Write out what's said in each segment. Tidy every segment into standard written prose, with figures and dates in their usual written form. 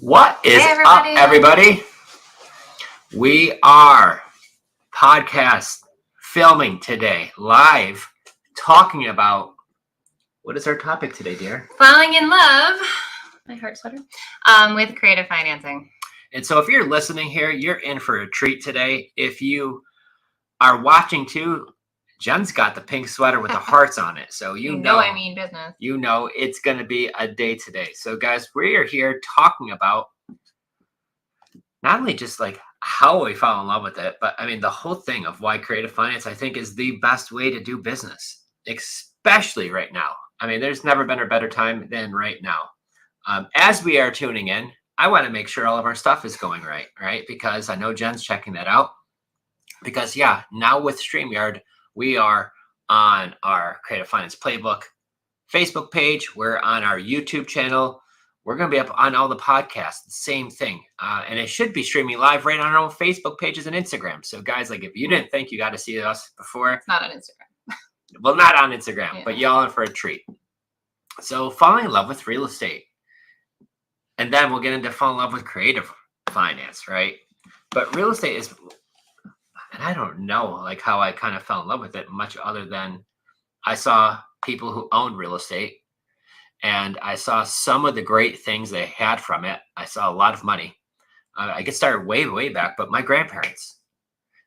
What is up, everybody? We are podcast filming today, live, talking about, what is our topic today, dear? Falling in love, my heart sweater, with creative financing. And so if you're listening here, you're in for a treat today. If you are watching too, Jen's got the pink sweater with the hearts on it. So you know I mean business. You know it's going to be a day today. So guys, we are here talking about not only just like how we fall in love with it, but I mean, the whole thing of why creative finance, I think, is the best way to do business, especially right now. I mean, there's never been a better time than right now. As we are tuning in, I want to make sure all of our stuff is going right? Because I know Jen's checking that out. Because yeah, now with StreamYard, we are on our Creative Finance Playbook Facebook page. We're on our YouTube channel. We're going to be up on all the podcasts, the same thing. And it should be streaming live right on our own Facebook pages and Instagram. So guys, like if you didn't think you got to see us before. It's not on Instagram. Well, not on Instagram, but y'all in for a treat. So falling in love with real estate. And then we'll get into falling in love with creative finance, right? But real estate is, and I don't know like how I kind of fell in love with it much other than I saw people who owned real estate. And I saw some of the great things they had from it. I saw a lot of money. I get started way back, but my grandparents.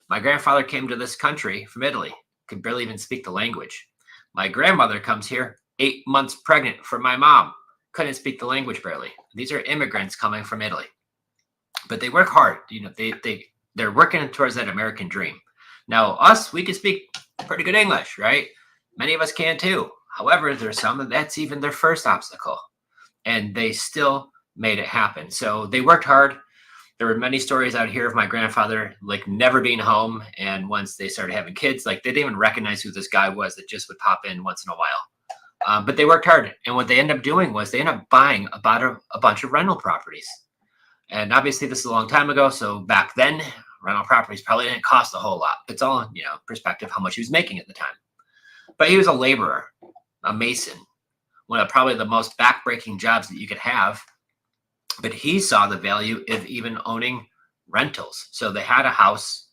My grandfather came to this country from Italy, could barely even speak the language. My grandmother comes here 8 months pregnant for my mom, couldn't speak the language barely. These are immigrants coming from Italy, but they work hard. You know, they're working towards that American dream. Now, us, we can speak pretty good English, right? Many of us can too. However, there's some that's even their first obstacle, and they still made it happen. So they worked hard. There were many stories out here of my grandfather like never being home, and once they started having kids, like they didn't even recognize who this guy was that just would pop in once in a while. But they worked hard, and what they ended up doing was they ended up buying about a bunch of rental properties. And obviously, this is a long time ago, so back then, rental properties probably didn't cost a whole lot. It's all perspective how much he was making at the time. But he was a laborer. A mason, one of probably the most backbreaking jobs that you could have. But he saw the value of even owning rentals. So they had a house.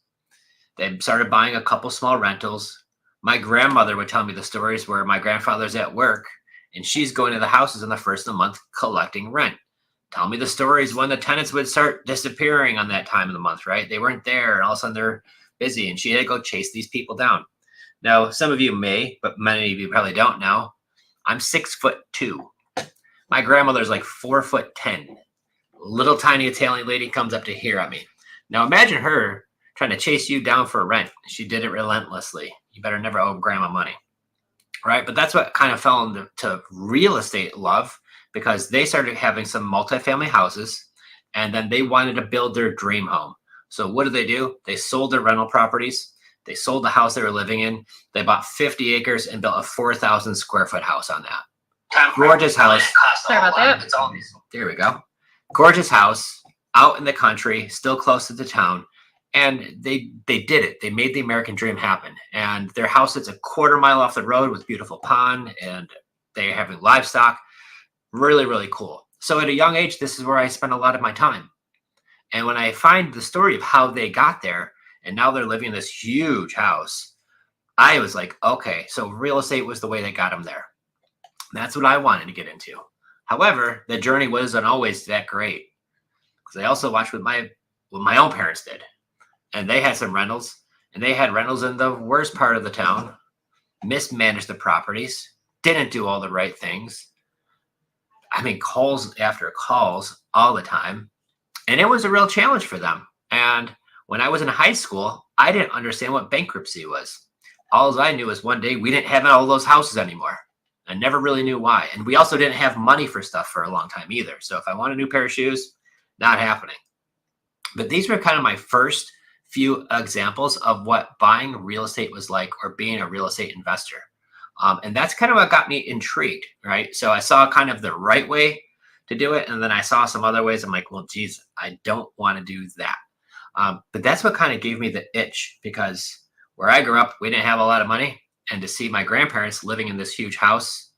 They started buying a couple small rentals. My grandmother would tell me the stories where my grandfather's at work and she's going to the houses in the first of the month collecting rent. Tell me the stories when the tenants would start disappearing on that time of the month, right? They weren't there and all of a sudden they're busy and she had to go chase these people down. Now, some of you may, but many of you probably don't know. I'm 6'2". My grandmother's like 4'10". Little tiny Italian lady comes up to here at me. Now, imagine her trying to chase you down for rent. She did it relentlessly. You better never owe grandma money, right? But that's what kind of fell into real estate love because they started having some multifamily houses, and then they wanted to build their dream home. So what do? They sold their rental properties. They sold the house they were living in. They bought 50 acres and built a 4,000 square foot house on that. Gorgeous house. Sorry about that. There we go. Gorgeous house out in the country, still close to the town. And they did it. They made the American dream happen. And their house is a quarter mile off the road with beautiful pond and they're having livestock. Really, really cool. So at a young age, this is where I spent a lot of my time. And when I find the story of how they got there, and now they're living in this huge house, I was like, okay, so real estate was the way that got them there. That's what I wanted to get into. However, the journey wasn't always that great because I also watched what my own parents did. And they had some rentals, and they had rentals in the worst part of the town, mismanaged the properties, didn't do all the right things. I mean, calls after calls all the time. And it was a real challenge for them. And when I was in high school, I didn't understand what bankruptcy was. All I knew was one day we didn't have all those houses anymore. I never really knew why. And we also didn't have money for stuff for a long time either. So if I want a new pair of shoes, not happening. But these were kind of my first few examples of what buying real estate was like or being a real estate investor. And that's kind of what got me intrigued, right? So I saw kind of the right way to do it. And then I saw some other ways. I'm like, well, geez, I don't want to do that. But that's what kind of gave me the itch because where I grew up, we didn't have a lot of money. And to see my grandparents living in this huge house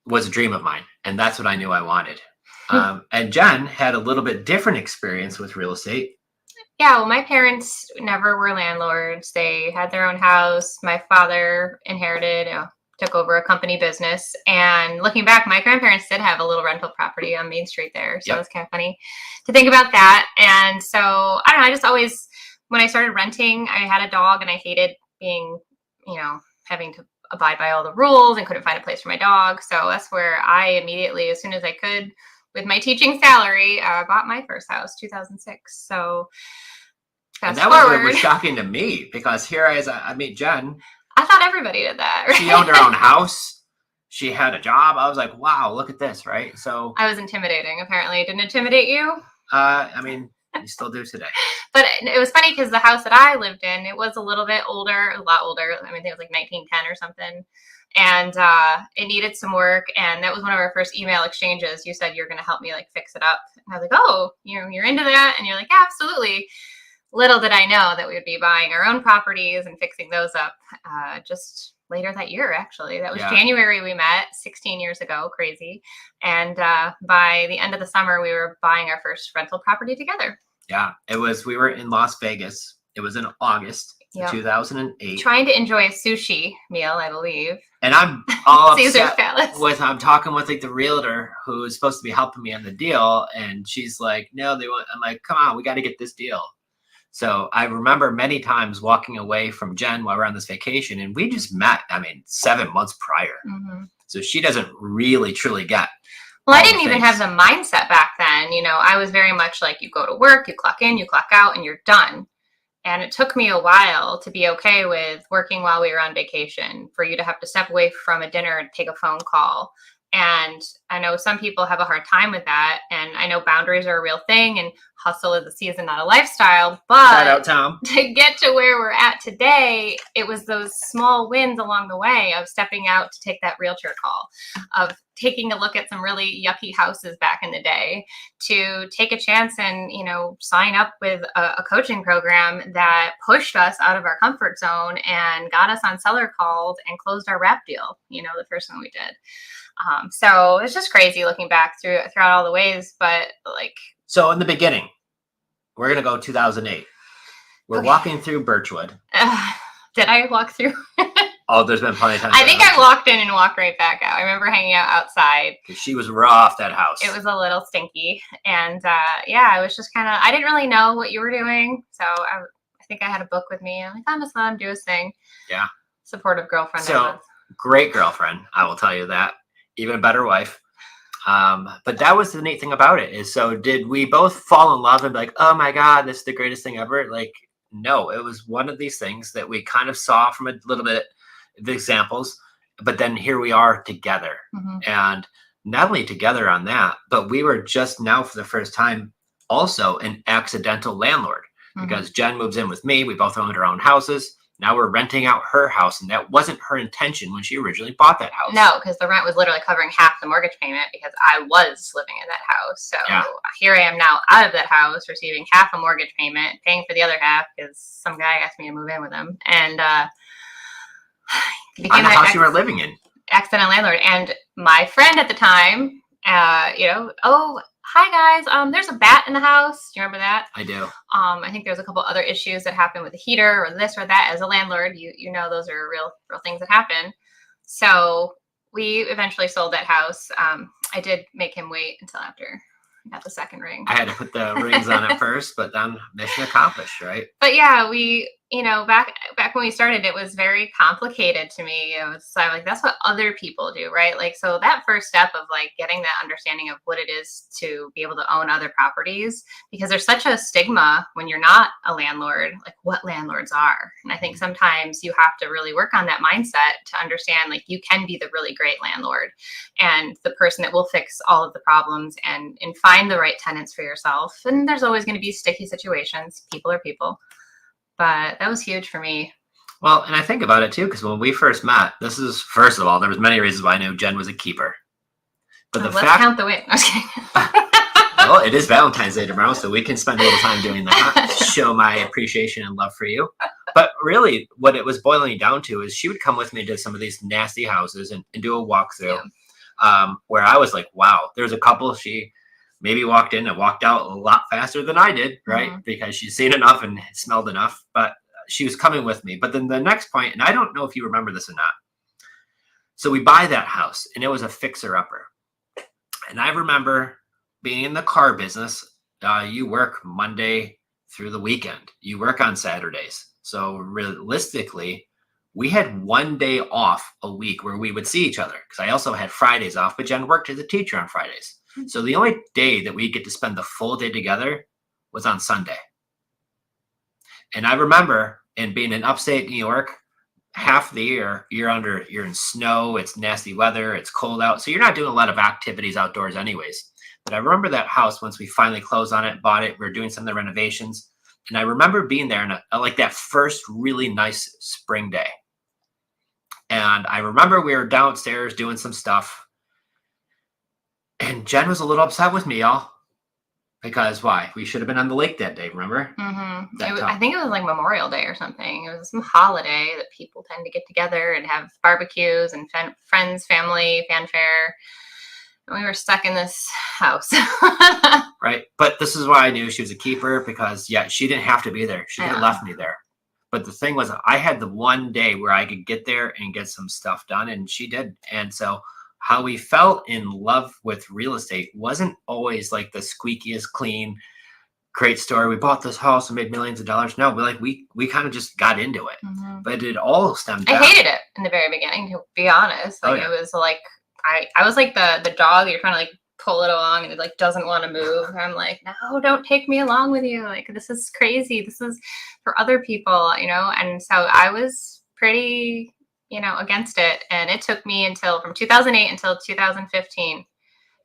was a dream of mine. And that's what I knew I wanted. And Jen had a little bit different experience with real estate. Yeah, well, my parents never were landlords. They had their own house. My father inherited, took over a company business. And looking back, my grandparents did have a little rental property on Main Street there. So it's kind of funny to think about that. And so, I don't know, I just always, when I started renting, I had a dog and I hated being, having to abide by all the rules and couldn't find a place for my dog. So that's where I immediately, as soon as I could, with my teaching salary, bought my first house, 2006. So and that was what was shocking to me, because here I meet Jen. I thought everybody did that. Right? She owned her own house. She had a job. I was like, wow, look at this, right? So I was intimidating. Apparently, it didn't intimidate you. I mean, you still do today. But it was funny because the house that I lived in, it was a little bit older, a lot older. I mean, I think it was like 1910 or something. And it needed some work. And that was one of our first email exchanges. You said you're going to help me like fix it up. And I was like, oh, you're into that? And you're like, yeah, absolutely. Little did I know that we would be buying our own properties and fixing those up just later that year, actually. That was January we met 16 years ago. Crazy. And by the end of the summer, we were buying our first rental property together. Yeah, we were in Las Vegas. It was in August 2008. Trying to enjoy a sushi meal, I believe. And I'm all Caesar's upset Palace. I'm talking with like the realtor who is supposed to be helping me on the deal. And she's like, no, I'm like, come on, we got to get this deal. So I remember many times walking away from Jen while we're on this vacation, and we just met, 7 months prior. Mm-hmm. So she doesn't really truly get. Well, I didn't even have the mindset back then. I was very much like, you go to work, you clock in, you clock out, and you're done. And it took me a while to be okay with working while we were on vacation, for you to have to step away from a dinner and take a phone call. And I know some people have a hard time with that. And I know boundaries are a real thing, and hustle is a season, not a lifestyle. But shout out, Tom. To get to where we're at today, it was those small wins along the way of stepping out to take that realtor call, of taking a look at some really yucky houses back in the day, to take a chance and, sign up with a coaching program that pushed us out of our comfort zone and got us on seller calls and closed our wrap deal, the first one we did. So it's just crazy looking back throughout all the ways, but so in the beginning, we're going to go 2008. We're walking through Birchwood. Did I walk through? Oh, there's been plenty of times. I think I walked in and walked right back out. I remember hanging out outside. She was rough, that house. It was a little stinky. And I was just I didn't really know what you were doing. So I think I had a book with me. I'm like, I'm just let him do his thing. Yeah. Supportive girlfriend. So great girlfriend, I will tell you that. Even a better wife. But that was the neat thing about it, is so did we both fall in love and be like, oh my God, this is the greatest thing ever? Like, no, it was one of these things that we kind of saw from a little bit of examples, but then here we are together. Mm-hmm. And not only together on that, but we were just now for the first time also an accidental landlord, mm-hmm. because Jen moves in with me. We both owned our own houses. Now we're renting out her house, and that wasn't her intention when she originally bought that house. No, because the rent was literally covering half the mortgage payment because I was living in that house. So Here I am now out of that house, receiving half a mortgage payment, paying for the other half because some guy asked me to move in with him. And on the house you were living in. Accidental landlord. And my friend at the time, oh, hi guys, there's a bat in the house. Do you remember that? I do. I think there's a couple other issues that happen with the heater or this or that. As a landlord, you know those are real things that happen. So we eventually sold that house. I did make him wait until after I got the second ring. I had to put the rings on it first, but then mission accomplished, right? But yeah, we, back when we started, it was very complicated to me. So I'm like, that's what other people do, right? Like, so that first step of like getting that understanding of what it is to be able to own other properties, because there's such a stigma when you're not a landlord, like what landlords are. And I think sometimes you have to really work on that mindset to understand, like, you can be the really great landlord and the person that will fix all of the problems and find the right tenants for yourself. And there's always going to be sticky situations. People are people. But that was huge for me. Well, and I think about it too, because when we first met, this is, first of all, there was many reasons why I knew Jen was a keeper. But let's count the win. I was kidding. Well, it is Valentine's Day tomorrow, so we can spend a little time doing that, show my appreciation and love for you. But really, what it was boiling down to is she would come with me to some of these nasty houses and do a walkthrough, where I was like, wow, there's a couple maybe walked in and walked out a lot faster than I did, right? Because she's seen enough and smelled enough, but she was coming with me. But then the next point, and I don't know if you remember this or not. So we buy that house and it was a fixer-upper. And I remember being in the car business. You work Monday through the weekend. You work on Saturdays. So realistically, we had one day off a week where we would see each other, because I also had Fridays off, but Jen worked as a teacher on Fridays. So the only day that we get to spend the full day together was on Sunday. And I remember, and being in upstate New York, half the year you're in snow, it's nasty weather, it's cold out. So you're not doing a lot of activities outdoors anyways. But I remember that house, once we finally closed on it, bought it, we were doing some of the renovations. And I remember being there and like that first really nice spring day. And I remember we were downstairs doing some stuff. And Jen was a little upset with me, y'all. Because why? We should have been on the lake that day, remember? I think it was like Memorial Day or something. It was some holiday that people tend to get together and have barbecues and friends, family, fanfare. And we were stuck in this house. Right. But this is why I knew she was a keeper, because, yeah, she didn't have to be there. She could have left me there. But the thing was, I had the one day where I could get there and get some stuff done, and she did. And so how we fell in love with real estate wasn't always like the squeakiest clean, great story. We bought this house and made millions of dollars. No, we kind of just got into it. But it all stemmed down. I hated it in the very beginning, to be honest. Like it was like I was like the dog you're trying to like pull it along and it like doesn't want to move. And I'm like, no, don't take me along with you. Like, this is crazy. This is for other people, And so I was pretty against it. And it took me until from 2008 until 2015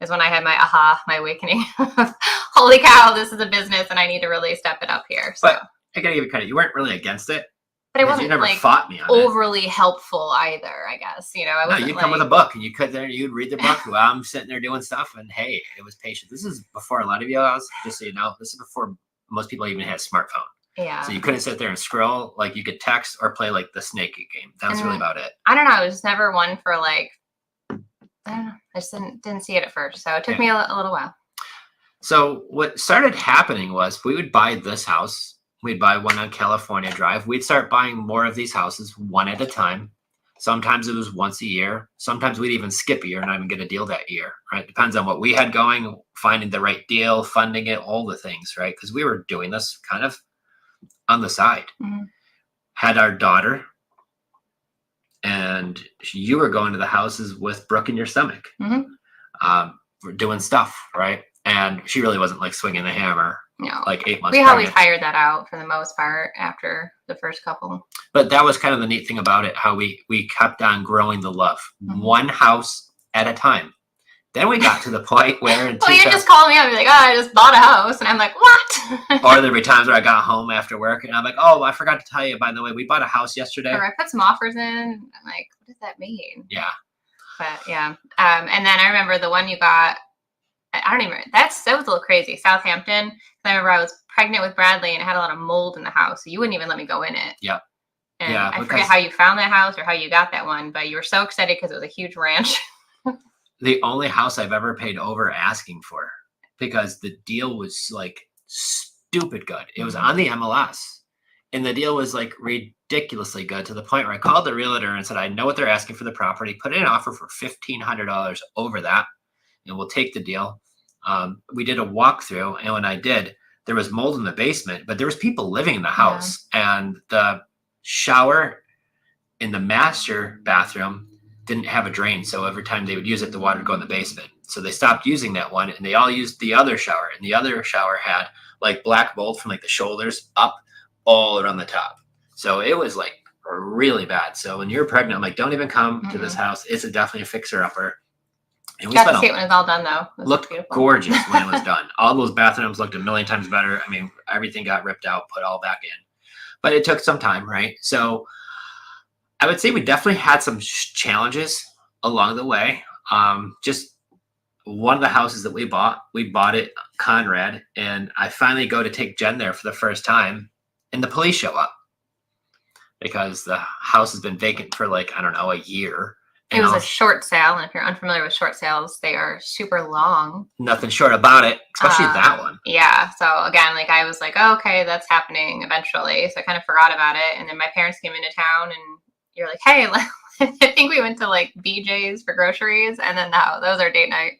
is when I had my awakening. Holy cow, this is a business and I need to really step it up here. So. But I gotta give you credit. You weren't really against it. But it wasn't you never like fought me on overly helpful either, I guess. I wasn't you'd come with a book and you'd read the book while I'm sitting there doing stuff. And hey, it was patient. This is before a lot of you guys, just so you know, this is before most people even had a smartphone. Yeah. So you couldn't sit there and scroll, like you could text or play like the snake game. That was really about it. I don't know. I was never one for like, I don't know. I just didn't see it at first. So it took me a little while. So what started happening was we would buy this house. We'd buy one on California Drive. We'd start buying more of these houses one at a time. Sometimes it was once a year. Sometimes we'd even skip a year and not even get a deal that year, right? Depends on what we had going, finding the right deal, funding it, all the things, right? Because we were doing this kind of on the side. Had our daughter, and you were going to the houses with Brooke in your stomach. We're doing stuff, right? And she really wasn't like swinging the hammer. No, like 8 months. We always hired that out for the most part after the first couple. But that was kind of the neat thing about it, how we kept on growing the love, one house at a time. Then we got to the point where you just call me up and be like, oh, I just bought a house. And I'm like, what? Or there'd be times where I got home after work and I'm like, oh, I forgot to tell you, by the way, we bought a house yesterday. Or I put some offers in. I'm like, what does that mean? Yeah. But yeah. And then I remember the one you got, I don't even, that was a little crazy. Southampton. I remember I was pregnant with Bradley and it had a lot of mold in the house. So you wouldn't even let me go in it. Yep. And I forget how you found that house or how you got that one, but you were so excited because it was a huge ranch. The only house I've ever paid over asking for, because the deal was like stupid good. It was on the MLS and the deal was like ridiculously good, to the point where I called the realtor and said, I know what they're asking for the property. Put in an offer for $1,500 over that and we'll take the deal. We did a walkthrough, and when I did, there was mold in the basement, but there was people living in the house, and the shower in the master bathroom didn't have a drain. So every time they would use it, the water would go in the basement. So they stopped using that one and they all used the other shower, and the other shower had like black mold from like the shoulders up all around the top. So it was like really bad. So when you're pregnant, I'm like, don't even come to this house. It's definitely a fixer upper. And we got to see it when it was all done, though. It looked gorgeous when it was done. All those bathrooms looked a million times better. I mean, everything got ripped out, put all back in. But it took some time, right? So I would say we definitely had some challenges along the way. Just one of the houses that we bought it, Conrad, and I finally go to take Jen there for the first time, and the police show up because the house has been vacant for like, I don't know, a year. It was a short sale, and if you're unfamiliar with short sales, they are super long. Nothing short about it, especially that one. Yeah. So again, like I was like, oh, okay, that's happening eventually. So I kind of forgot about it. And then my parents came into town, and you're like, hey, I think we went to like BJ's for groceries, and then that was our date night.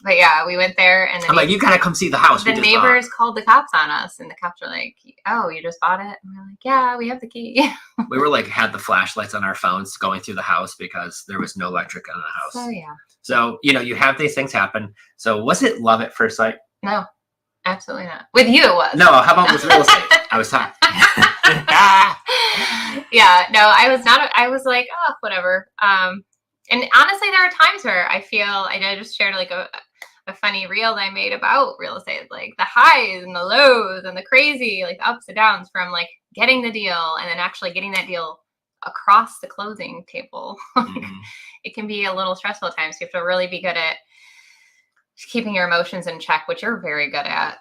But yeah, we went there, and I'm like, you gotta come see the house. The neighbors called the cops on us, and the cops were like, "Oh, you just bought it?" And we're like, "Yeah, we have the key." We were like, had the flashlights on our phones going through the house because there was no electric on the house. Oh yeah. So you have these things happen. So was it love at first sight? No, absolutely not. With you, it was. No, how about with real estate? I was talking. Yeah, no, I was not. I was like, oh, whatever. And honestly, there are times where I feel I just shared like a funny reel that I made about real estate, like the highs and the lows and the crazy, like the ups and downs from like getting the deal and then actually getting that deal across the closing table. It can be a little stressful at times. You have to really be good at keeping your emotions in check, which you're very good at.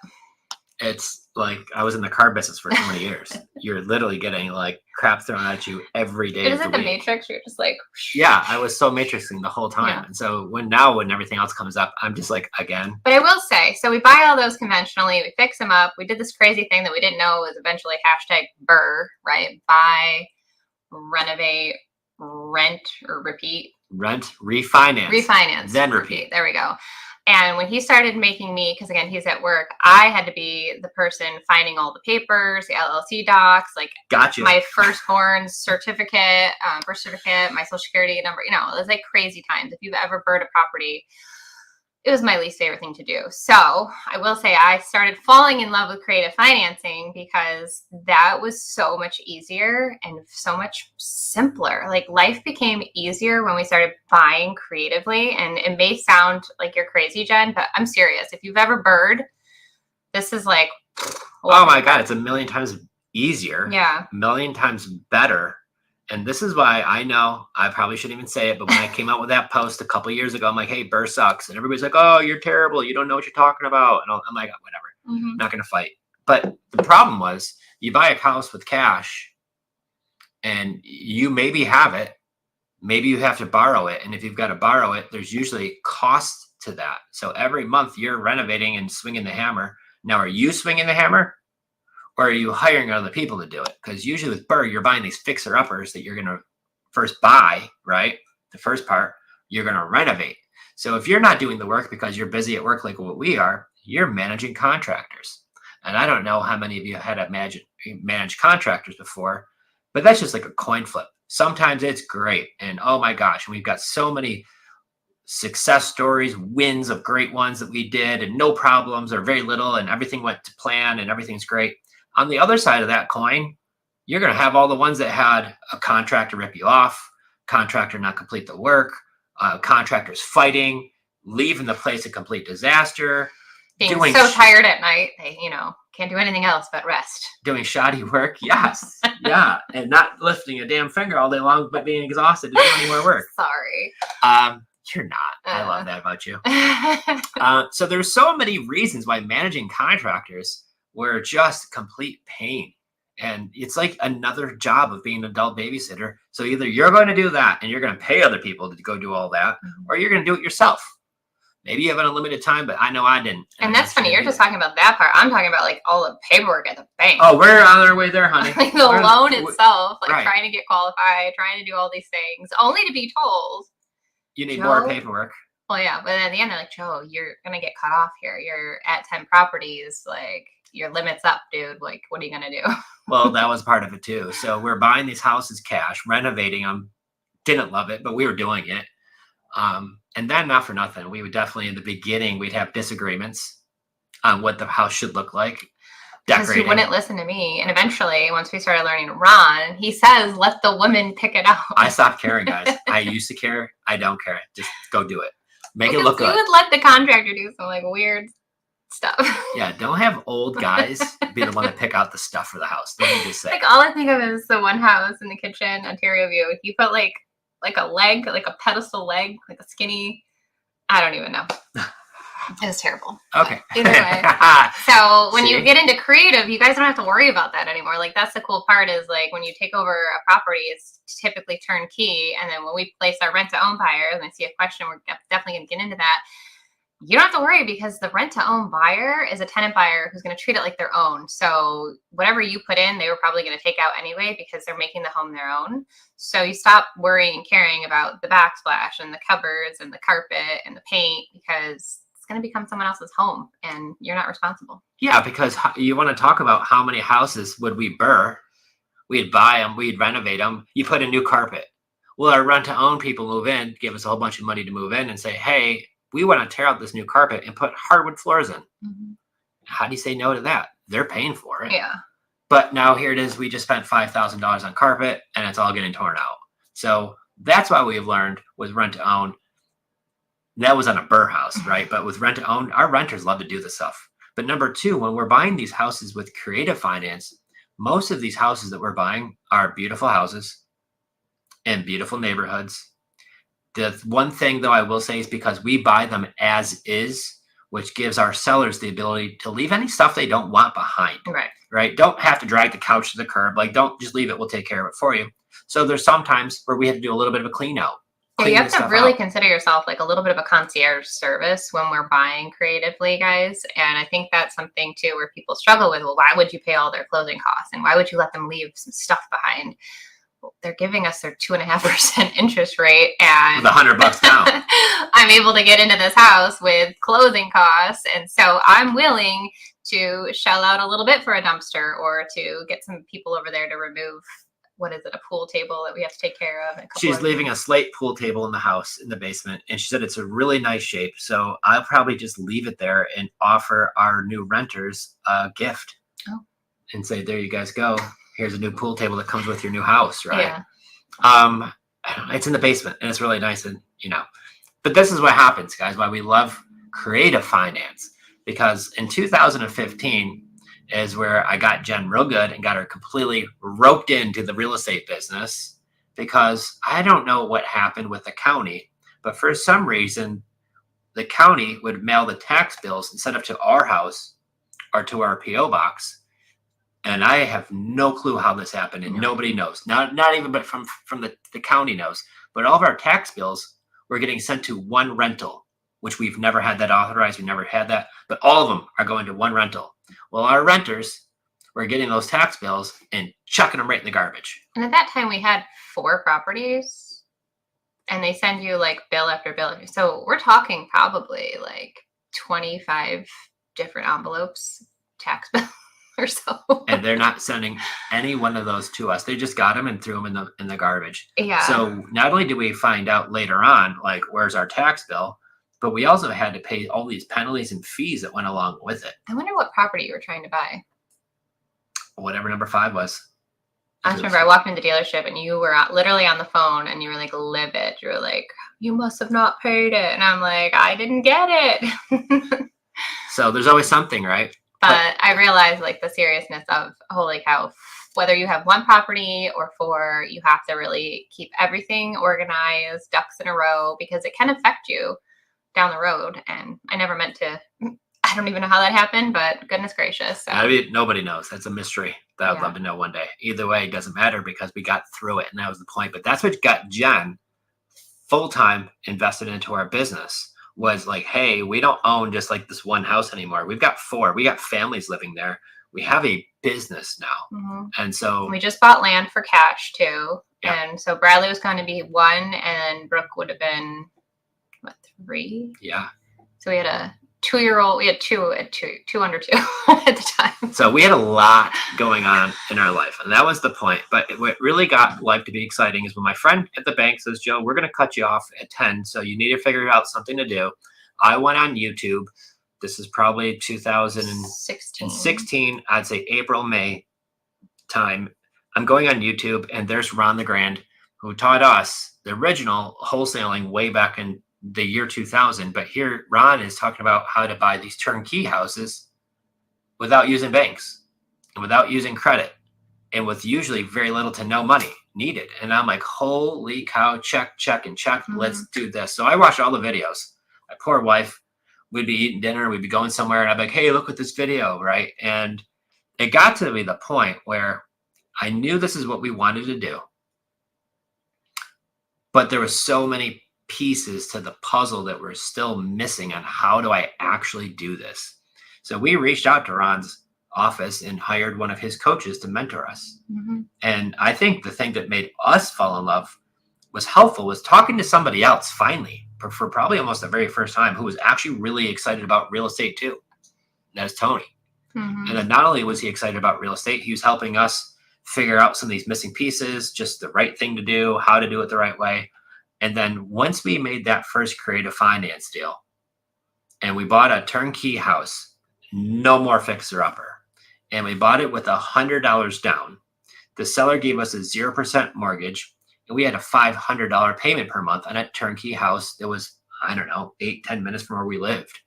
It's like I was in the car business for 20 years. You're literally getting like crap thrown at you every day. Is it the Matrix? You're just like, yeah, I was so matrixing the whole time. Yeah. And so when everything else comes up, I'm just like, again. But I will say, so we buy all those conventionally, we fix them up. We did this crazy thing that we didn't know was eventually #BRRRR, right? Buy, renovate, rent, or repeat. Rent, refinance. Then repeat. There we go. And when he started making me, because again, he's at work, I had to be the person finding all the papers, the LLC docs, like gotcha. My firstborn's certificate, birth certificate, my social security number, it was like crazy times. If you've ever burned a property, it was my least favorite thing to do. So I will say I started falling in love with creative financing because that was so much easier and so much simpler. Like life became easier when we started buying creatively. And it may sound like you're crazy, Jen, but I'm serious. If you've ever bird, this is like, oh my God, it's a million times easier. Yeah. A million times better. And this is why I know I probably shouldn't even say it, but when I came out with that post a couple years ago, I'm like, hey, BRRRR sucks. And everybody's like, oh, you're terrible. You don't know what you're talking about. And I'm like, whatever, not going to fight. But the problem was you buy a house with cash and you maybe have it. Maybe you have to borrow it. And if you've got to borrow it, there's usually cost to that. So every month you're renovating and swinging the hammer. Now, are you swinging the hammer? Or are you hiring other people to do it? Because usually with BRRRR, you're buying these fixer-uppers that you're going to first buy, right? The first part, you're going to renovate. So if you're not doing the work because you're busy at work like what we are, you're managing contractors. And I don't know how many of you had to manage contractors before, but that's just like a coin flip. Sometimes it's great. And oh my gosh, we've got so many success stories, wins of great ones that we did and no problems or very little and everything went to plan and everything's great. On the other side of that coin, you're going to have all the ones that had a contractor rip you off, contractor not complete the work, contractors fighting, leaving the place a complete disaster. Being so tired at night, they, can't do anything else but rest. Doing shoddy work, yes. Yeah, and not lifting a damn finger all day long, but being exhausted to do any more work. Sorry. You're not. I love that about you. So there's so many reasons why managing contractors were just complete pain. And it's like another job of being an adult babysitter. So either you're going to do that and you're going to pay other people to go do all that, or you're going to do it yourself. Maybe you have an unlimited time, but I know I didn't. And that's funny. You're just talking about that part. I'm talking about like all the paperwork at the bank. Oh, we're on our way there, honey. Like the loan itself, like trying to get qualified, trying to do all these things, only to be told. You need more paperwork. Well, yeah. But at the end, they're like, Joe, you're going to get cut off here. You're at 10 properties. Like, your limit's up, dude. Like, what are you going to do? Well, that was part of it too. So we're buying these houses cash, renovating them. Didn't love it, but we were doing it. And then not for nothing, we would definitely in the beginning, we'd have disagreements on what the house should look like. Because he wouldn't listen to me. And eventually, once we started learning Ron, he says, let the woman pick it out. I stopped caring, guys. I used to care. I don't care. Just go do it. Make it look good. You would let the contractor do some like weird stuff. Yeah, don't have old guys be the one to pick out the stuff for the house. Let me just say. Like all I think of is the one house in the kitchen, Ontario View. He put like a leg, like a pedestal leg, like a skinny, I don't even know. It was terrible. Okay. Either way. So when you get into creative, you guys don't have to worry about that anymore. Like that's the cool part is like when you take over a property, it's typically turnkey. And then when we place our rent to own buyers, and I see a question, we're definitely going to get into that. You don't have to worry because the rent to own buyer is a tenant buyer who's going to treat it like their own. So whatever you put in, they were probably going to take out anyway because they're making the home their own. So you stop worrying and caring about the backsplash and the cupboards and the carpet and the paint because it's going to become someone else's home and you're not responsible. Yeah, because you want to talk about how many houses would we burr? We'd buy them, we'd renovate them. You put a new carpet. Well, our rent to own people move in, give us a whole bunch of money to move in and say, hey, we want to tear out this new carpet and put hardwood floors in. Mm-hmm. How do you say no to that? They're paying for it. Yeah. But now here it is. We just spent $5,000 on carpet and it's all getting torn out. So that's why we've learned with rent to own. That was on a burr house, right? But with rent to own, our renters love to do this stuff. But number two, when we're buying these houses with creative finance, most of these houses that we're buying are beautiful houses in beautiful neighborhoods. The one thing, though, I will say is because we buy them as is, which gives our sellers the ability to leave any stuff they don't want behind. Right. Don't have to drag the couch to the curb. Like, don't just leave it. We'll take care of it for you. So there's some times where we have to do a little bit of a clean out. Yeah, you have to really consider yourself like a little bit of a concierge service when we're buying creatively, guys. And I think that's something, too, where people struggle with, well, why would you pay all their closing costs? And why would you let them leave some stuff behind? They're giving us their 2.5% interest rate and with $100 down. I'm able to get into this house with closing costs. And so I'm willing to shell out a little bit for a dumpster or to get some people over there to remove, what is it, a pool table that we have to take care of. She's leaving a slate pool table in the house in the basement. And she said it's a really nice shape. So I'll probably just leave it there and offer our new renters a gift and say, there you guys go. Here's a new pool table that comes with your new house, right? Yeah. It's in the basement and it's really nice and, but this is what happens, guys, why we love creative finance, because in 2015 is where I got Jen real good and got her completely roped into the real estate business because I don't know what happened with the county, but for some reason, the county would mail the tax bills instead of to our house or to our P.O. box. And I have no clue how this happened, and nobody knows. Not even but from the county knows. But all of our tax bills were getting sent to one rental, which we've never had that authorized. We never had that. But all of them are going to one rental. Well, our renters were getting those tax bills and chucking them right in the garbage. And at that time, we had 4 properties, and they send you like bill after bill. So we're talking probably like 25 different envelopes, tax bill. Or so. And they're not sending any one of those to us. They just got them and threw them in the garbage. Yeah. So not only do we find out later on, like, where's our tax bill, but we also had to pay all these penalties and fees that went along with it. I wonder what property you were trying to buy. Whatever number 5 was. I just remember I walked into the dealership and you were literally on the phone and you were like livid. You were like, you must have not paid it. And I'm like, I didn't get it. So there's always something, right? But I realized like the seriousness of, holy cow, whether you have 1 property or 4, you have to really keep everything organized, ducks in a row, because it can affect you down the road. And I never meant to, I don't even know how that happened, but goodness gracious. So. I mean, nobody knows. That's a mystery that I'd love to know one day. Either way, it doesn't matter because we got through it. And that was the point. But that's what got Jen full-time invested into our business. Was like, hey, we don't own just like this one house anymore. We've got 4. We got families living there. We have a business now. Mm-hmm. And so we just bought land for cash too. Yeah. And so Bradley was going to be 1 and Brooke would have been, 3? Yeah. So we had a 2-year-old. We had two under 2 at the time. So we had a lot going on in our life. And that was the point. But what really got life to be exciting is when my friend at the bank says, Joe, we're going to cut you off at 10. So you need to figure out something to do. I went on YouTube. This is probably 2016. I'd say April, May time. I'm going on YouTube and there's Ron the Grand who taught us the original wholesaling way back in the year 2000. But here Ron is talking about how to buy these turnkey houses without using banks and without using credit and with usually very little to no money needed. And I'm like, holy cow, check, and check. Mm-hmm. Let's do this. So I watched all the videos. My poor wife we'd be eating dinner, we'd be going somewhere, and I'd be like, hey, look at this video, right? And it got to be the point where I knew this is what we wanted to do, but there were so many pieces to the puzzle that were still missing on how do I actually do this. So we reached out to Ron's office and hired one of his coaches to mentor us. And I think the thing that made us fall in love was helpful was talking to somebody else finally for probably almost the very first time who was actually really excited about real estate too. That's Tony. And then not only was he excited about real estate, he was helping us figure out some of these missing pieces, just the right thing to do, how to do it the right way. And then once we made that first creative finance deal and we bought a turnkey house, no more fixer upper, and we bought it with $100 down, the seller gave us a 0% mortgage, and we had a $500 payment per month on a turnkey house that was, I don't know, 8-10 minutes from where we lived.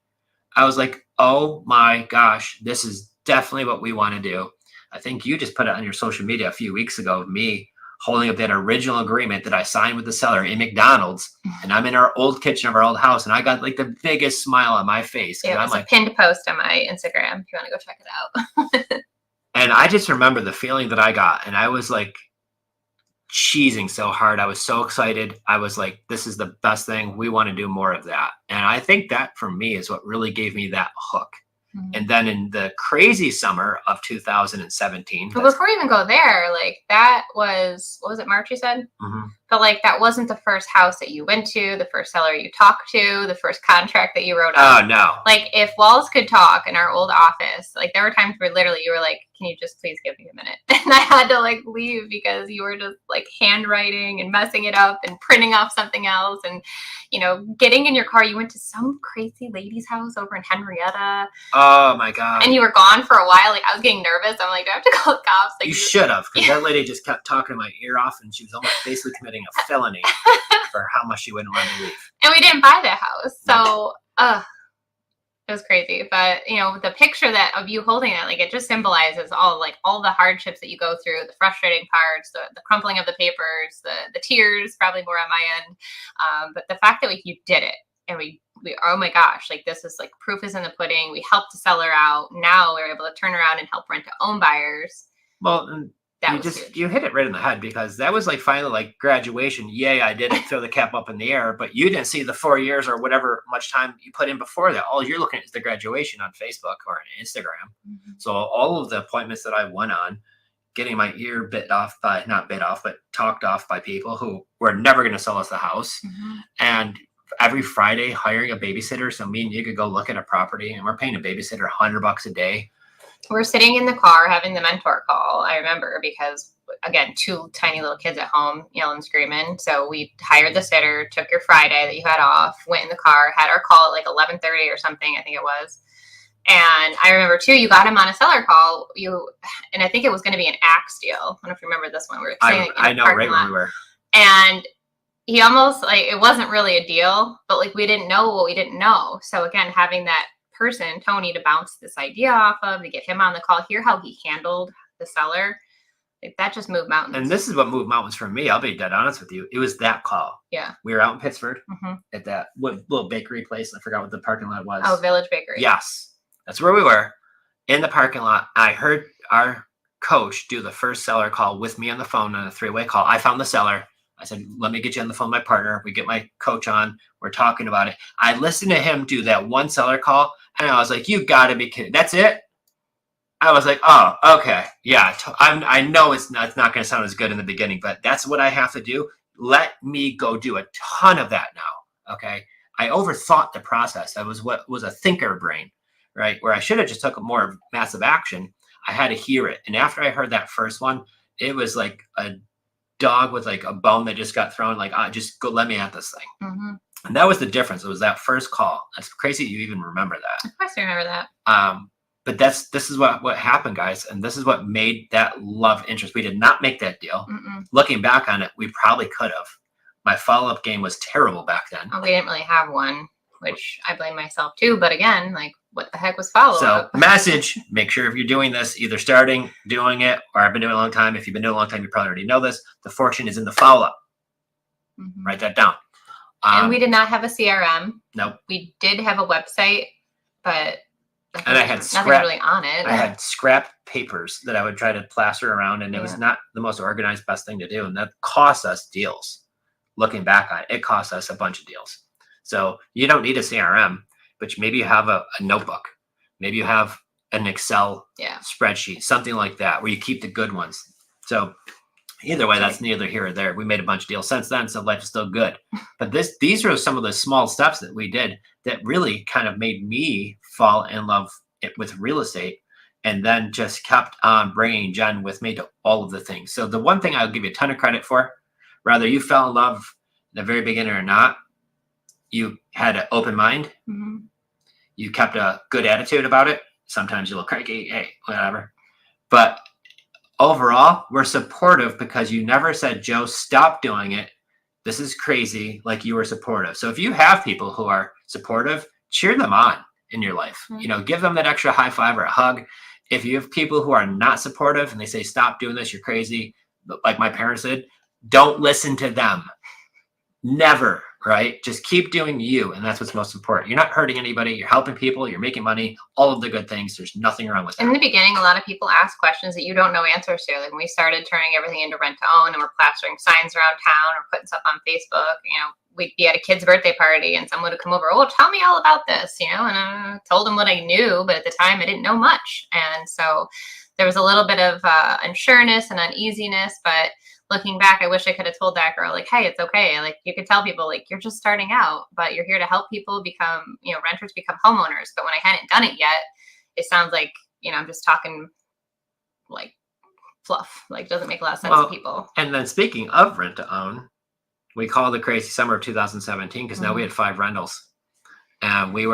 I was like, oh my gosh, this is definitely what we want to do. I think you just put it on your social media a few weeks ago of me holding up that original agreement that I signed with the seller in McDonald's, and I'm in our old kitchen of our old house, and I got like the biggest smile on my face. It was like, a pinned post on my Instagram if you want to go check it out. And I just remember the feeling that I got, and I was like cheesing so hard. I was so excited. I was like, this is the best thing. We want to do more of that. And I think that for me is what really gave me that hook. And then in the crazy summer of 2017. Well, before we even go there, like that was, what was it, March you said? But like that wasn't the first house that you went to, the first seller you talked to, the first contract that you wrote up. Oh, no. Like if walls could talk in our old office, like there were times where literally you were like, can you just please give me a minute? And I had to like leave because you were just like handwriting and messing it up and printing off something else. And, you know, getting in your car, you went to some crazy lady's house over in Henrietta. Oh my God. And you were gone for a while. Like I was getting nervous. I'm like, do I have to call the cops? Like, you should have, because that lady just kept talking my ear off, and she was almost basically committing a felony for how much she wouldn't let me leave. And we didn't buy the house. So, it was crazy. But, you know, the picture that of you holding it, like it just symbolizes all the hardships that you go through, the frustrating parts, the crumpling of the papers, the tears, probably more on my end. But the fact that like you did it, and we oh my gosh, like this is like proof is in the pudding. We helped the seller out. Now we're able to turn around and help rent to own buyers. Well, and you hit it right in the head, because that was like finally like graduation. Yay, I did it. Throw the cap up in the air. But you didn't see the 4 years or whatever much time you put in before that. All you're looking at is the graduation on Facebook or on Instagram. So all of the appointments that I went on, getting my ear not bit off, but talked off by people who were never going to sell us the house. And every Friday hiring a babysitter so me and you could go look at a property, and we're paying a babysitter $100 a day. We're sitting in the car having the mentor call, I remember, because again, 2 tiny little kids at home yelling and screaming. So we hired the sitter, took your Friday that you had off, went in the car, had our call at like 11:30 or something, I think it was. And I remember too, you got him on a seller call. And I think it was going to be an axe deal. I don't know if you remember this one. We were I know right where we were. And he almost like, it wasn't really a deal, but like we didn't know what we didn't know. So again, having that person, Tony, to bounce this idea off of, to get him on the call, hear how he handled the seller, like that just moved mountains. And this is what moved mountains for me. I'll be dead honest with you. It was that call. Yeah. We were out in Pittsford at that little bakery place. I forgot what the parking lot was. Oh, Village Bakery. Yes. That's where we were, in the parking lot. I heard our coach do the first seller call with me on the phone on a 3-way call. I found the seller. I said, let me get you on the phone with my partner. We get my coach on. We're talking about it. I listened to him do that one seller call, and I was like, you got to be kidding. That's it? I was like, oh, okay. Yeah, I know it's not going to sound as good in the beginning, but that's what I have to do. Let me go do a ton of that now, okay? I overthought the process. I was a thinker brain, right? Where I should have just took more massive action. I had to hear it. And after I heard that first one, it was like a dog with like a bone that just got thrown, like, just go, let me at this thing. And that was the difference. It was that first call. That's crazy you even remember that. Of course I remember that. But this is what happened, guys. And this is what made that love interest. We did not make that deal. Looking back on it, we probably could have. My follow-up game was terrible back then. Oh, we didn't really have one, which I blame myself too. But again, like, what the heck was follow-up? So message, make sure if you're doing this, either starting, doing it, or I've been doing it a long time. If you've been doing it a long time, you probably already know this. The fortune is in the follow-up. Write that down. And we did not have a CRM. Nope. We did have a website, but and I had nothing really on it. I had scrap papers that I would try to plaster around, and it was not the most organized, best thing to do. And that cost us deals. Looking back on it, it cost us a bunch of deals. So you don't need a CRM, but maybe you have a notebook. Maybe you have an Excel spreadsheet, something like that, where you keep the good ones. So either way, that's neither here or there. We made a bunch of deals since then, so life is still good. But these are some of the small steps that we did that really kind of made me fall in love with real estate, and then just kept on bringing Jen with me to all of the things. So the one thing I'll give you a ton of credit for, whether you fell in love in the very beginning or not, you had an open mind. Mm-hmm. You kept a good attitude about it. Sometimes you look cranky, hey, whatever. But overall, we're supportive because you never said, Joe, stop doing it. This is crazy. Like, you were supportive. So if you have people who are supportive, cheer them on in your life. Mm-hmm. Give them that extra high five or a hug. If you have people who are not supportive and they say, stop doing this, you're crazy, like my parents did, don't listen to them. Never, right? Just keep doing you. And that's what's most important. You're not hurting anybody. You're helping people. You're making money. All of the good things. There's nothing wrong with that. In the beginning, a lot of people ask questions that you don't know answers to. Like when we started turning everything into rent to own and we're plastering signs around town or putting stuff on Facebook, we'd be at a kid's birthday party and someone would come over, oh, tell me all about this, and I told them what I knew, but at the time I didn't know much. And so there was a little bit of unsureness and uneasiness, but looking back, I wish I could have told that girl, like, hey, it's okay. Like, you could tell people, like, you're just starting out, but you're here to help people become, renters become homeowners. But when I hadn't done it yet, it sounds like, I'm just talking like fluff, like doesn't make a lot of sense to people. And then speaking of rent to own, we call it the crazy summer of 2017 because now we had 5 rentals, and we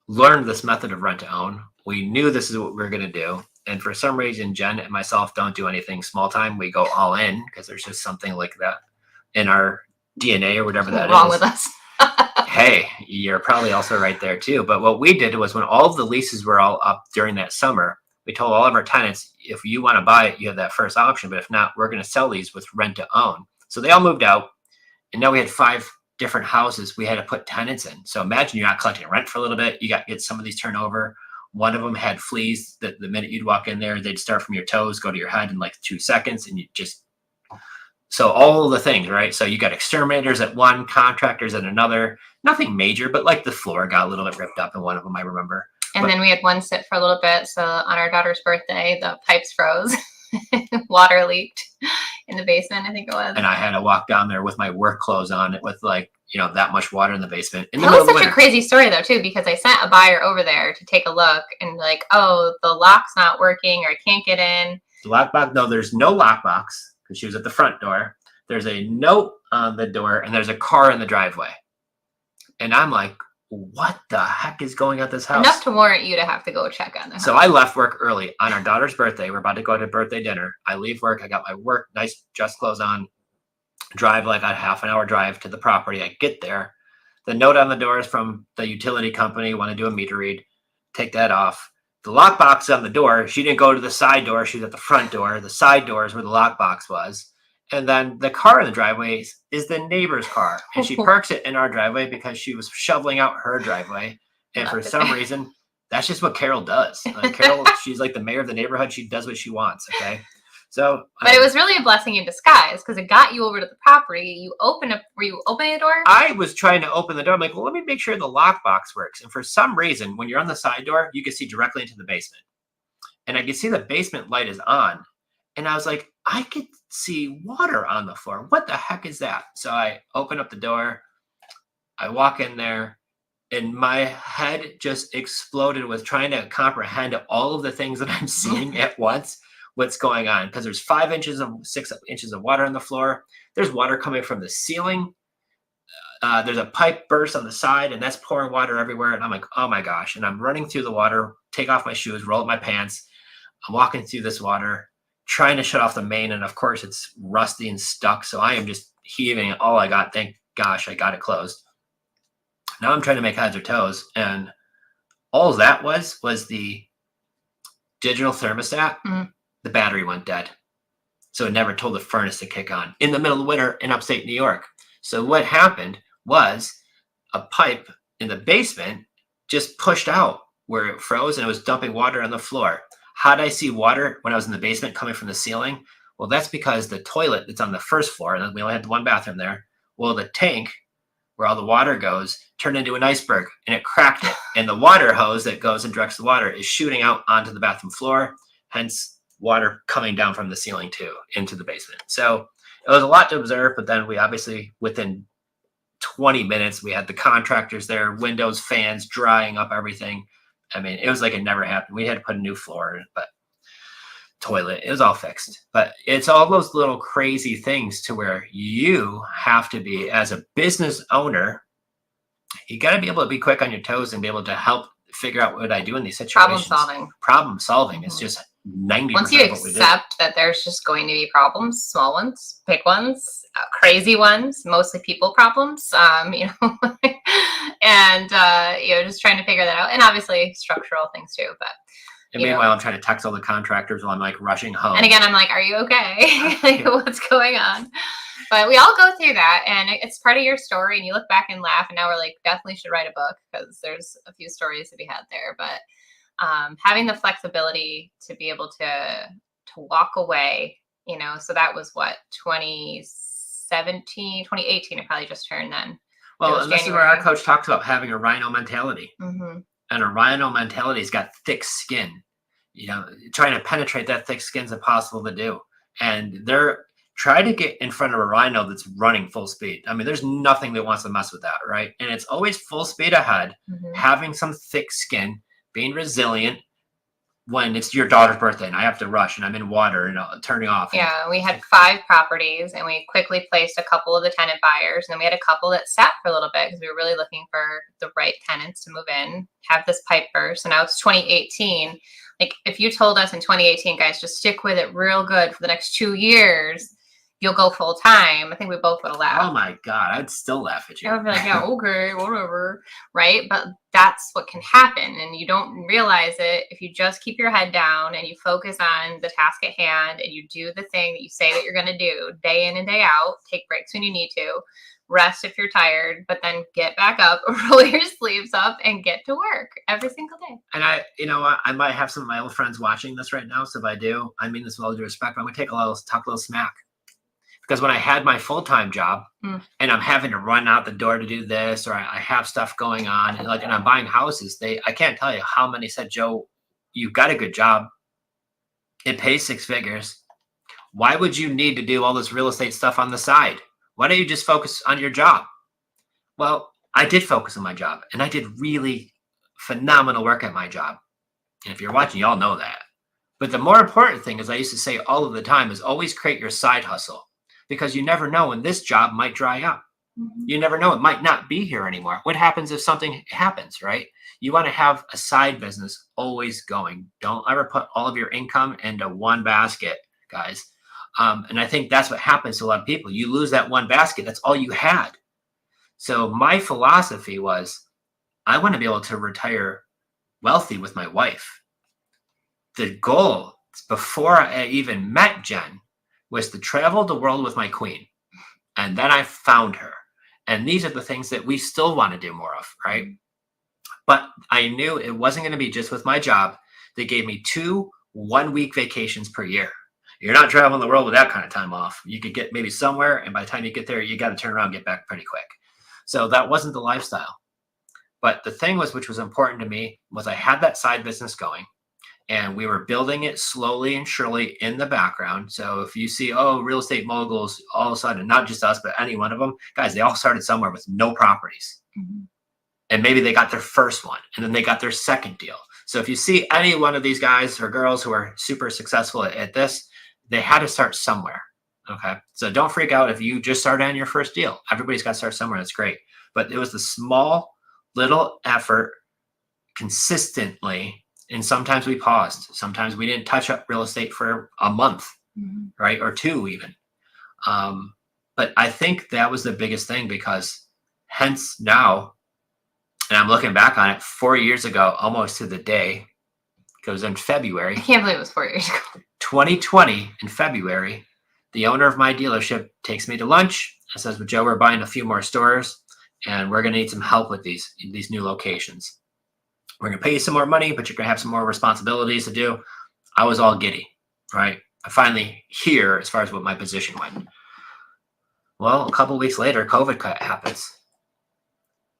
learned this method of rent to own. We knew this is what we were going to do. And for some reason, Jen and myself don't do anything small time. We go all in because there's just something like that in our DNA or whatever that is. Wrong with us. Hey, you're probably also right there too. But what we did was when all of the leases were all up during that summer, we told all of our tenants, if you want to buy it, you have that first option. But if not, we're going to sell these with rent to own. So they all moved out. And now we had 5 different houses we had to put tenants in. So imagine you're not collecting rent for a little bit. You got to get some of these turned over. One of them had fleas that the minute you'd walk in there, they'd start from your toes, go to your head in like 2 seconds. And so all the things, right? So you got exterminators at one, contractors at another, nothing major, but like the floor got a little bit ripped up in one of them, I remember. And then we had one sit for a little bit. So on our daughter's birthday, the pipes froze. Water leaked in the basement, I think it was. And I had to walk down there with my work clothes on with that much water in the basement. That was such a crazy story though too, because I sent a buyer over there to take a look and like, oh, the lock's not working or I can't get in. The lockbox? No, there's no lockbox because she was at the front door. There's a note on the door and there's a car in the driveway. And I'm like, what the heck is going on at this house? Enough to warrant you to have to go check on the house. So I left work early on our daughter's birthday. We're about to go to birthday dinner. I leave work. I got my work, nice dress clothes on, drive like a half an hour drive to the property. I get there. The note on the door is from the utility company. Want to do a meter read. Take that off. The lockbox on the door. She didn't go to the side door. She was at the front door. The side door is where the lockbox was. And then the car in the driveway is the neighbor's car. And she parks it in our driveway because she was shoveling out her driveway. And for some reason, that's just what Carol does. Carol, she's like the mayor of the neighborhood. She does what she wants. Okay. So, but it was really a blessing in disguise because it got you over to the property. Were you opening the door? I was trying to open the door. I'm like, well, let me make sure the lockbox works. And for some reason, when you're on the side door, you can see directly into the basement. And I could see the basement light is on. And I was like, I could see water on the floor. What the heck is that? So I open up the door. I walk in there. And my head just exploded with trying to comprehend all of the things that I'm seeing at once. What's going on? Because there's 6 inches of water on the floor. There's water coming from the ceiling. There's a pipe burst on the side, and that's pouring water everywhere. And I'm like, oh my gosh. And I'm running through the water, take off my shoes, roll up my pants. I'm walking through this water, trying to shut off the main. And of course, it's rusty and stuck. So I am just heaving all I got. Thank gosh, I got it closed. Now I'm trying to make heads or toes. And all that was the digital thermostat. Mm-hmm. The battery went dead. So it never told the furnace to kick on in the middle of winter in upstate New York. So what happened was a pipe in the basement just pushed out where it froze and it was dumping water on the floor. How did I see water when I was in the basement coming from the ceiling? Well, that's because the toilet that's on the first floor, and we only had one bathroom there. Well, the tank where all the water goes turned into an iceberg and it cracked it. And the water hose that goes and directs the water is shooting out onto the bathroom floor, hence water coming down from the ceiling too into the basement. So it was a lot to observe, but then we obviously, within 20 minutes, we had the contractors there, windows, fans, drying up everything. I mean, it was like it never happened. We had to put a new floor, but toilet, it was all fixed. But it's all those little crazy things to where you have to be, as a business owner, you got to be able to be quick on your toes and be able to help figure out what I do in these situations. Problem solving is just 90% once you accept that there's just going to be problems, small ones, big ones, crazy ones, mostly people problems, and just trying to figure that out, and obviously structural things too. But and meanwhile, I'm trying to text all the contractors while I'm like rushing home. And again, I'm like, "Are you okay? Like, what's going on?" But we all go through that, and it's part of your story. And you look back and laugh, and now we're like, definitely should write a book because there's a few stories to be had there. But having the flexibility to be able to walk away, so that was what, 2017, 2018, it probably just turned then. Well, and this is where our coach talks about having a rhino mentality. Mm-hmm. And a rhino mentality's got thick skin, trying to penetrate that thick skin is impossible to do. And they're trying to get in front of a rhino that's running full speed. I mean, there's nothing that wants to mess with that, right? And it's always full speed ahead, having some thick skin, being resilient when it's your daughter's birthday and I have to rush and I'm in water and turning off. Yeah, we had 5 properties and we quickly placed a couple of the tenant buyers. And then we had a couple that sat for a little bit because we were really looking for the right tenants to move in, have this pipe burst. So now it's 2018. Like, if you told us in 2018, guys, just stick with it real good for the next 2 years, you'll go full time, I think we both would have laughed. Oh my God, I'd still laugh at you. I would be like, yeah, okay, whatever, right? But that's what can happen, and you don't realize it if you just keep your head down and you focus on the task at hand and you do the thing that you say that you're going to do day in and day out. Take breaks when you need to, rest if you're tired, but then get back up, roll your sleeves up, and get to work every single day. And I might have some of my old friends watching this right now, so if I do, I mean this with all due respect, but I'm going to talk a little smack. Because when I had my full-time job and I'm having to run out the door to do this, or I have stuff going on, and I'm buying houses, I can't tell you how many said, Joe, you've got a good job. It pays 6 figures. Why would you need to do all this real estate stuff on the side? Why don't you just focus on your job? Well, I did focus on my job, and I did really phenomenal work at my job. And if you're watching, you all know that. But the more important thing, as I used to say all of the time, is always create your side hustle. Because you never know when this job might dry up. You never know. It might not be here anymore. What happens if something happens, right? You want to have a side business always going. Don't ever put all of your income into one basket, guys. And I think that's what happens to a lot of people. You lose that one basket. That's all you had. So my philosophy was, I want to be able to retire wealthy with my wife. The goal, before I even met Jen, was to travel the world with my queen. And then I found her. And these are the things that we still want to do more of, right? But I knew it wasn't going to be just with my job. They gave me 2 one-week vacations per year. You're not traveling the world with that kind of time off. You could get maybe somewhere, and by the time you get there, you got to turn around and get back pretty quick. So that wasn't the lifestyle. But the thing was, which was important to me, was I had that side business going. And we were building it slowly and surely in the background. So if you see, real estate moguls, all of a sudden, not just us, but any one of them, guys, they all started somewhere with no properties. And maybe they got their first one, and then they got their second deal. So if you see any one of these guys or girls who are super successful at this, they had to start somewhere. Okay. So don't freak out if you just started on your first deal. Everybody's got to start somewhere. That's great. But it was the small little effort consistently. And sometimes we paused. Sometimes we didn't touch up real estate for a month, right? Or 2 even. But I think that was the biggest thing, because hence now, and I'm looking back on it 4 years ago, almost to the day, because in February. I can't believe it was 4 years ago. 2020 in February, the owner of my dealership takes me to lunch and says, well, Joe, we're buying a few more stores and we're going to need some help with these new locations. We're going to pay you some more money, but you're going to have some more responsibilities to do. I was all giddy, right? I finally hear as far as what my position went. Well, a couple of weeks later, COVID happens.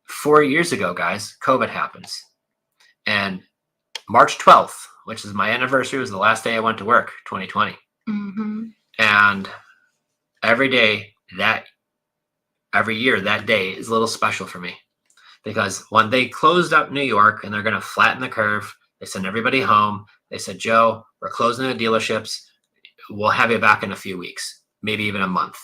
4 years ago, guys, COVID happens. And March 12th, which is my anniversary, was the last day I went to work, 2020. Mm-hmm. And every year, that day is a little special for me. Because when they closed up New York and they're going to flatten the curve, they sent everybody home. They said, Joe, we're closing the dealerships. We'll have you back in a few weeks, maybe even a month.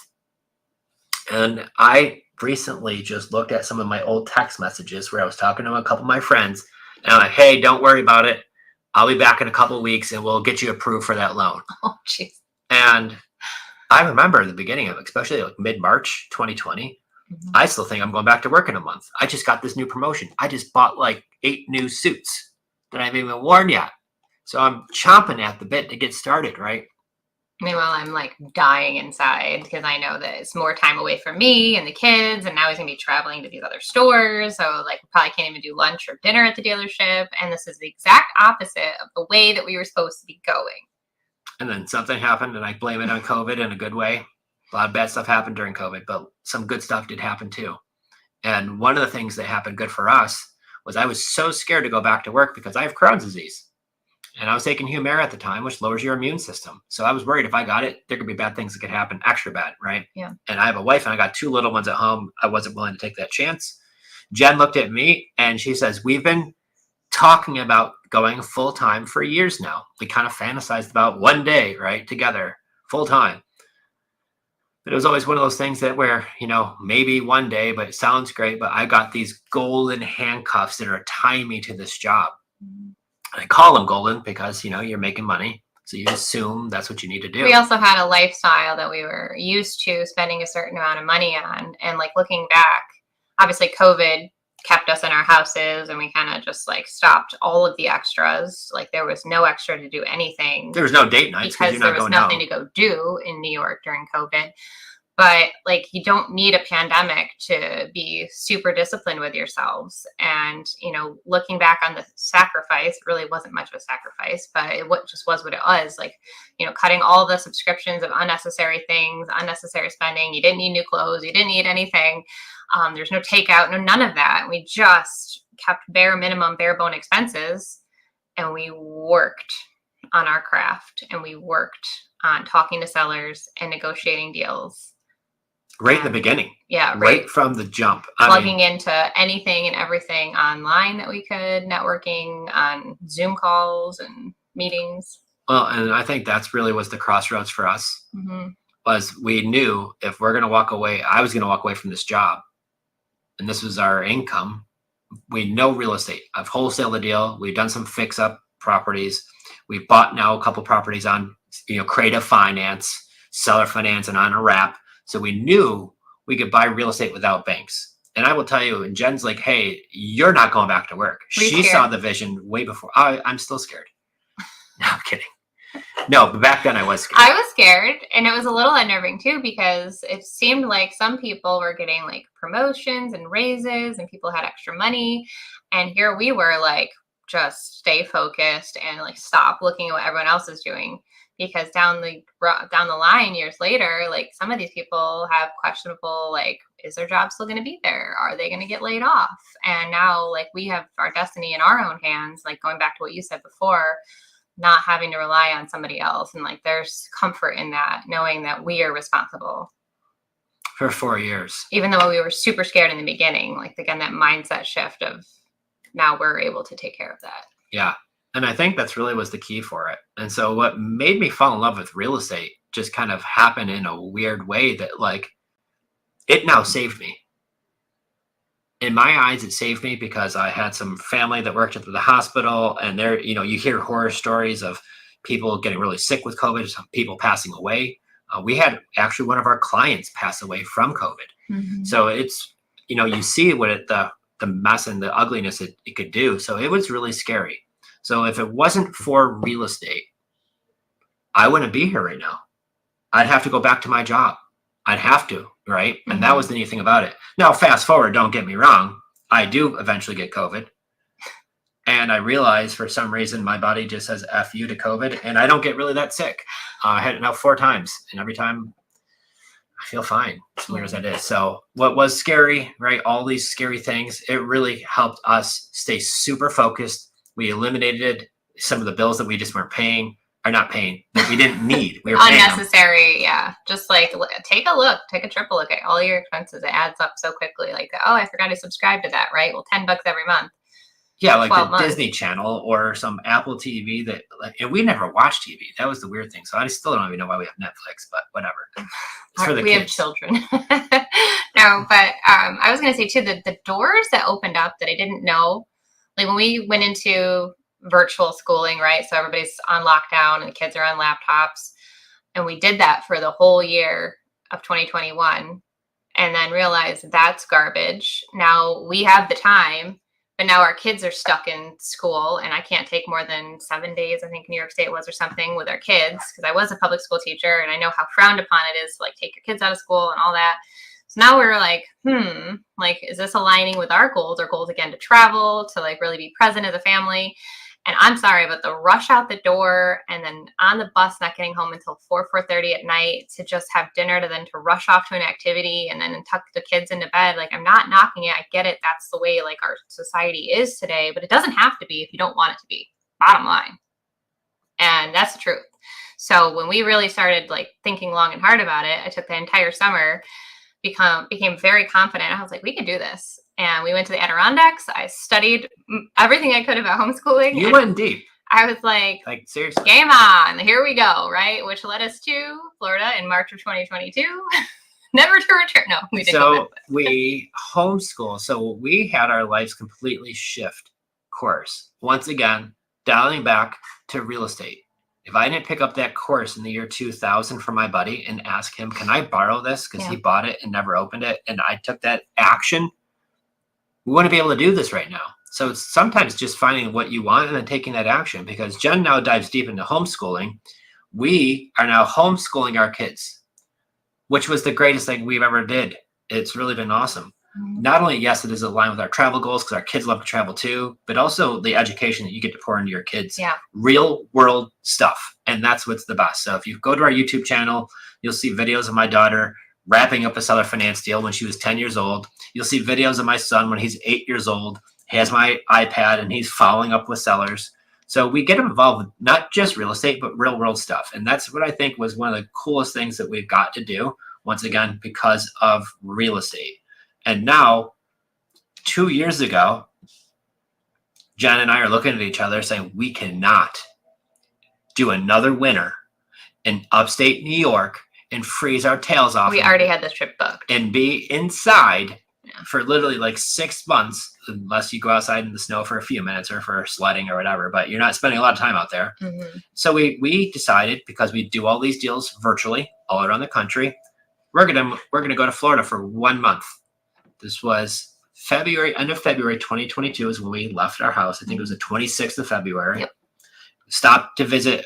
And I recently just looked at some of my old text messages where I was talking to a couple of my friends. And I'm like, hey, don't worry about it. I'll be back in a couple of weeks and we'll get you approved for that loan. Oh, jeez. And I remember the beginning of it, especially like mid-March 2020. I still think I'm going back to work in a month. I just got this new promotion. I just bought like 8 new suits that I haven't even worn yet. So I'm chomping at the bit to get started, right? Meanwhile, I'm like dying inside because I know that it's more time away from me and the kids. And now he's going to be traveling to these other stores. So like we probably can't even do lunch or dinner at the dealership. And this is the exact opposite of the way that we were supposed to be going. And then something happened and I blame it on COVID in a good way. A lot of bad stuff happened during COVID, but some good stuff did happen too. And one of the things that happened good for us was I was so scared to go back to work because I have Crohn's disease. And I was taking Humira at the time, which lowers your immune system. So I was worried if I got it, there could be bad things that could happen, extra bad, right? Yeah. And I have a wife and I got 2 little ones at home. I wasn't willing to take that chance. Jen looked at me and she says, we've been talking about going full-time for years now. We kind of fantasized about one day, right, together, full-time. But it was always one of those things that where, maybe one day, but it sounds great, but I got these golden handcuffs that are tying me to this job. I call them golden because, you're making money. So you assume that's what you need to do. We also had a lifestyle that we were used to spending a certain amount of money on. And like looking back, obviously COVID kept us in our houses and we kind of just like stopped all of the extras. Like there was no extra to do anything. There was no date nights because there was nothing to go do in New York during COVID. But like you don't need a pandemic to be super disciplined with yourselves. And, looking back on the sacrifice, it really wasn't much of a sacrifice, but it just was what it was. Like, cutting all the subscriptions of unnecessary things, unnecessary spending. You didn't need new clothes. You didn't need anything. There's no takeout, none of that. We just kept bare bone expenses. And we worked on our craft and we worked on talking to sellers and negotiating deals. Right in the beginning. Yeah. Right from the jump. Plugging into anything and everything online that we could, networking on Zoom calls and meetings. Well, and I think that's really was the crossroads for us. Mm-hmm. Was we knew if we're going to walk away, I was going to walk away from this job. And this was our income. We know real estate. I've wholesaled the deal. We've done some fix up properties. We've bought now a couple properties on, creative finance, seller finance, and on a wrap. So we knew we could buy real estate without banks. And I will tell you, and Jen's like, hey, you're not going back to work. She saw the vision way before. I'm still scared. No, I'm kidding. No, but back then I was scared. I was scared. And it was a little unnerving too, because it seemed like some people were getting like promotions and raises and people had extra money. And here we were like, just stay focused and like stop looking at what everyone else is doing. Because down the line, years later, like some of these people have questionable, like, is their job still going to be there? Are they going to get laid off? And now, like, we have our destiny in our own hands, like going back to what you said before, not having to rely on somebody else. And like, there's comfort in that, knowing that we are responsible. For 4 years. Even though we were super scared in the beginning, like, again, that mindset shift of now we're able to take care of that. Yeah. And I think that's really was the key for it. And so what made me fall in love with real estate just kind of happened in a weird way that like it now saved me. In my eyes, it saved me because I had some family that worked at the hospital and there, you hear horror stories of people getting really sick with COVID, some people passing away. We had actually one of our clients pass away from COVID. Mm-hmm. So it's, you see what the mess and the ugliness it could do. So it was really scary. So if it wasn't for real estate, I wouldn't be here right now. I'd have to go back to my job. I'd have to, right? And that Mhm. was the neat thing about it. Now, fast forward, don't get me wrong. I do eventually get COVID. And I realize for some reason my body just says F you to COVID, and I don't get really that sick. I had it now 4 times, and every time I feel fine, as weird as that is. So what was scary, right? All these scary things, it really helped us stay super focused. We eliminated some of the bills that we just weren't paying, or not paying, that we didn't need. We were paying them. Unnecessary, yeah. Just like take a triple look at all your expenses. It adds up so quickly. Like, oh, I forgot to subscribe to that, right? Well, $10 every month. Yeah, like the 12 months. Disney Channel or some Apple TV that, like, and we never watched TV. That was the weird thing. So I still don't even know why we have Netflix, but whatever. It's for the We have kids. children. No, but I was gonna say too, the doors that opened up that I didn't know, like when we went into virtual schooling, right? So everybody's on lockdown and the kids are on laptops, and we did that for the whole year of 2021, and then realized that's garbage. Now we have the time, but now our kids are stuck in school, and I can't take more than 7 days, I think New York State was, or something, with our kids, because I was a public school teacher and I know how frowned upon it is to like take your kids out of school and all that. So now we're like, like, is this aligning with our goals? Our goals again to travel, to like really be present as a family. And I'm sorry, but the rush out the door and then on the bus, not getting home until 4:30 at night, to just have dinner, to then to rush off to an activity and then tuck the kids into bed. Like, I'm not knocking it. I get it. That's the way like our society is today, but it doesn't have to be if you don't want it to be, bottom line. And that's the truth. So when we really started like thinking long and hard about it, I took the entire summer, became very confident. I was like, we could do this. And we went to the Adirondacks. I studied everything I could about homeschooling. You went deep. I was like seriously, game on, here we go, right? Which led us to Florida in March of 2022. Never to return. No, we didn't. So we homeschool. So we had our lives completely shift course. Once again, dialing back to real estate. If I didn't pick up that course in the year 2000 from my buddy and ask him, can I borrow this? Because he bought it and never opened it. And I took that action. We wouldn't be able to do this right now. So it's sometimes just finding what you want and then taking that action, because Jen now dives deep into homeschooling. We are now homeschooling our kids, which was the greatest thing we've ever did. It's really been awesome. Not only, yes, it is aligned with our travel goals because our kids love to travel too, but also the education that you get to pour into your kids. Yeah. Real world stuff. And that's what's the best. So if you go to our YouTube channel, you'll see videos of my daughter wrapping up a seller finance deal when she was 10 years old. You'll see videos of my son when he's 8 years old. He has my iPad and he's following up with sellers. So we get him involved with not just real estate, but real world stuff. And that's what I think was one of the coolest things that we've got to do, once again, because of real estate. And now, 2 years ago, Jen and I are looking at each other saying, we cannot do another winter in upstate New York and freeze our tails off. We already had this trip booked. And be inside for literally like 6 months, unless you go outside in the snow for a few minutes or for sledding or whatever, but you're not spending a lot of time out there. So we decided, because we do all these deals virtually all around the country, we're gonna go to Florida for 1 month. This was end of February 2022 is when we left our house. I think it was the 26th of February. Yep. Stopped to visit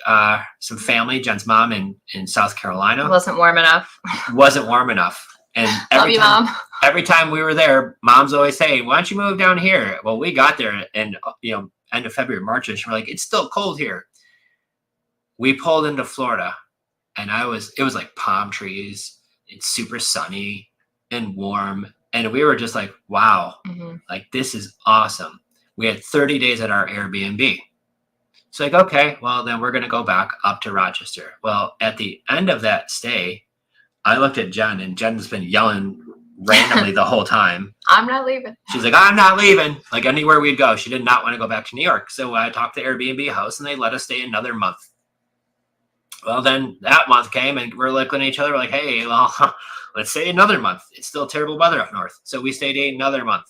some family, Jen's mom in South Carolina. It wasn't warm enough. Wasn't warm enough. And Mom. Every time we were there, moms always say, why don't you move down here? Well, we got there and end of February, March-ish. We're like, it's still cold here. We pulled into Florida and it was like palm trees. It's super sunny and warm. And we were just like, wow, like this is awesome. We had 30 days at our Airbnb. So like, okay, well then we're going to go back up to Rochester. Well, at the end of that stay, I looked at Jen and Jen's been yelling randomly the whole time. I'm not leaving. She's like, I'm not leaving. Like anywhere we'd go, she did not want to go back to New York. So I talked to Airbnb house and they let us stay another month. Well, then that month came and we're looking at each other like, hey, well, let's stay another month. It's still terrible weather up north. So we stayed another month.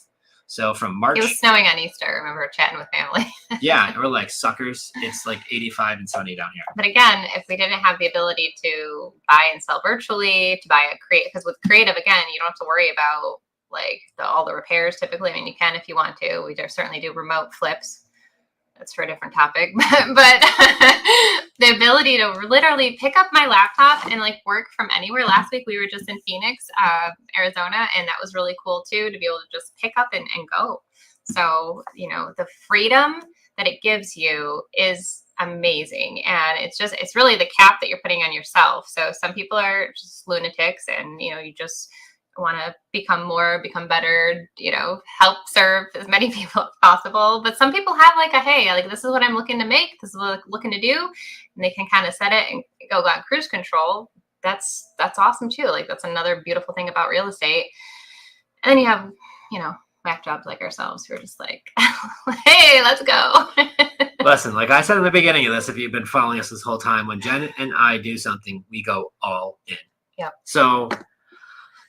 So from March. It was snowing on Easter. I remember chatting with family. Yeah. And we're like, suckers. It's like 85 and sunny down here. But again, if we didn't have the ability to buy and sell virtually, to buy because with creative, again, you don't have to worry about like all the repairs typically. I mean, you can if you want to. We certainly do remote flips. that's for a different topic, but the ability to literally pick up my laptop and like work from anywhere. Last week we were just in Phoenix, Arizona, and that was really cool too, to be able to just pick up and go. So, you know, the freedom that it gives you is amazing. And it's really the cap that you're putting on yourself. So some people are just lunatics and, you know, you just want to become better, you know, help serve as many people as possible. But some people have like hey, like this is what I'm looking to make, this is what I'm looking to do. And they can kind of set it and go on cruise control. That's awesome too. Like that's another beautiful thing about real estate. And then you have, you know, whack jobs like ourselves who are just like, hey, let's go. Listen, like I said in the beginning of this, if you've been following us this whole time, when Jen and I do something, we go all in. Yeah. So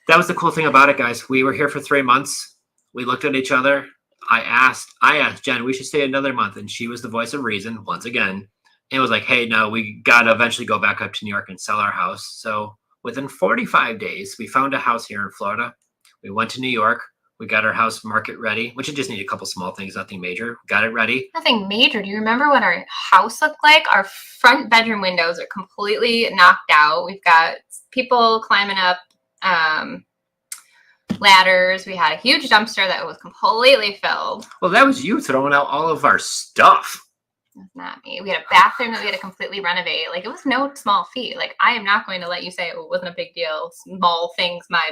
that was the cool thing about it, guys. We were here for 3 months. We looked at each other. I asked Jen, we should stay another month. And she was the voice of reason once again. It was like, hey, no, we got to eventually go back up to New York and sell our house. So within 45 days, we found a house here in Florida. We went to New York. We got our house market ready, which it just needed a couple small things, nothing major. Got it ready. Nothing major. Do you remember what our house looked like? Our front bedroom windows are completely knocked out. We've got people climbing up ladders. We had a huge dumpster that was completely filled. Well, that was you throwing out all of our stuff. That's not me. We had a bathroom that we had to completely renovate. Like it was no small feat. Like I am not going to let you say it wasn't a big deal. Small things my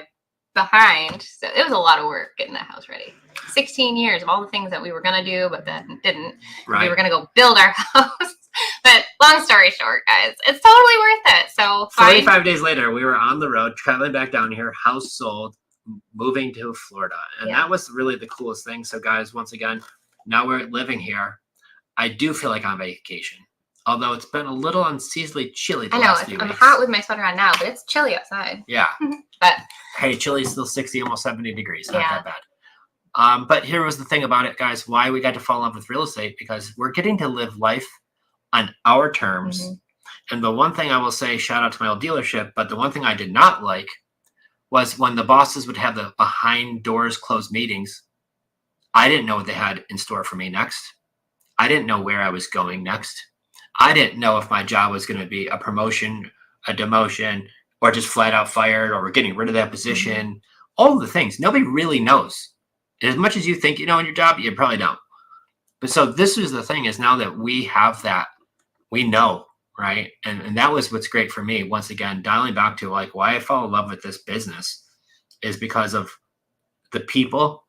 behind. So it was a lot of work getting that house ready. 16 years of all the things that we were going to do, but then didn't. Right. We were going to go build our house. But long story short, guys, it's totally worth it. So 45 days later, we were on the road, traveling back down here, house sold, moving to Florida. And that was really the coolest thing. So guys, once again, now we're living here. I do feel like I'm on vacation. Although it's been a little unseasonably chilly the last few weeks. I'm hot with my sweater on now, but it's chilly outside. Yeah. But hey, chilly's still 60, almost 70 degrees. Not that bad. But here was the thing about it, guys, why we got to fall in love with real estate, because we're getting to live life on our terms. Mm-hmm. And the one thing I will say, shout out to my old dealership, but the one thing I did not like was when the bosses would have the behind doors closed meetings. I didn't know what they had in store for me next. I didn't know where I was going next. I didn't know if my job was going to be a promotion, a demotion, or just flat out fired, or we're getting rid of that position. Mm-hmm. All the things. Nobody really knows. As much as you think you know in your job, you probably don't. But so this is the thing, is now that we have that, we know, right? And that was what's great for me. Once again, dialing back to like why I fell in love with this business is because of the people.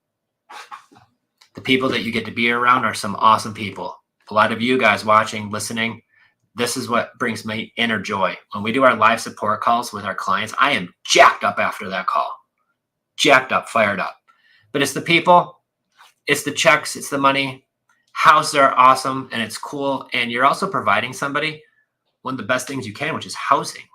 The people that you get to be around are some awesome people. A lot of you guys watching, listening, this is what brings me inner joy. When we do our live support calls with our clients, I am jacked up after that call. Jacked up, fired up. But it's the people, it's the checks, it's the money. Houses are awesome and it's cool. And you're also providing somebody one of the best things you can, which is housing,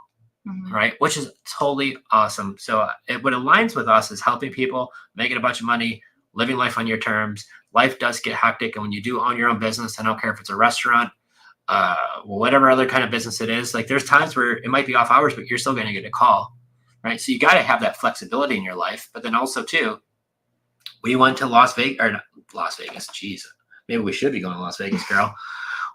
right? Which is totally awesome. So what aligns with us is helping people, making a bunch of money, living life on your terms. Life does get hectic. And when you do own your own business, I don't care if it's a restaurant, whatever other kind of business it is, like there's times where it might be off hours, but you're still going to get a call, right? So you got to have that flexibility in your life. But then also too, we went to Las Vegas. Geez, maybe we should be going to Las Vegas, girl.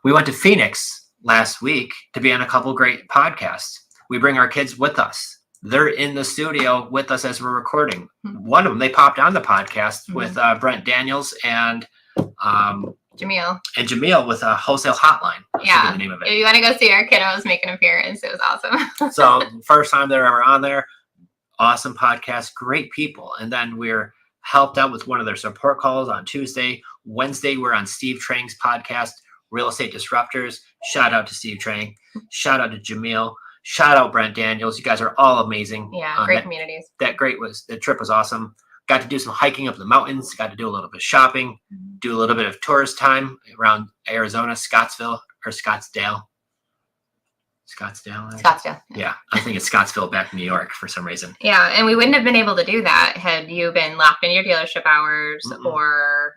We went to Phoenix last week to be on a couple great podcasts. We bring our kids with us. They're in the studio with us as we're recording. One of them, they popped on the podcast with Brent Daniels and Jamil. And Jamil with a Wholesale Hotline. Yeah. The name of it. If you want to go see our kiddos make an appearance, it was awesome. So first time they're ever on there. Awesome podcast. Great people. And then we're helped out with one of their support calls on Tuesday. Wednesday, we're on Steve Trang's podcast, Real Estate Disruptors. Shout out to Steve Trang. Shout out to Jamil. Shout out Brent Daniels. You guys are all amazing. Yeah, great communities. The trip was awesome. Got to do some hiking up the mountains. Got to do a little bit of shopping. Do a little bit of tourist time around Arizona, Scottsdale. Yeah, I think it's Scottsville back in New York for some reason. Yeah, and we wouldn't have been able to do that had you been locked in your dealership hours or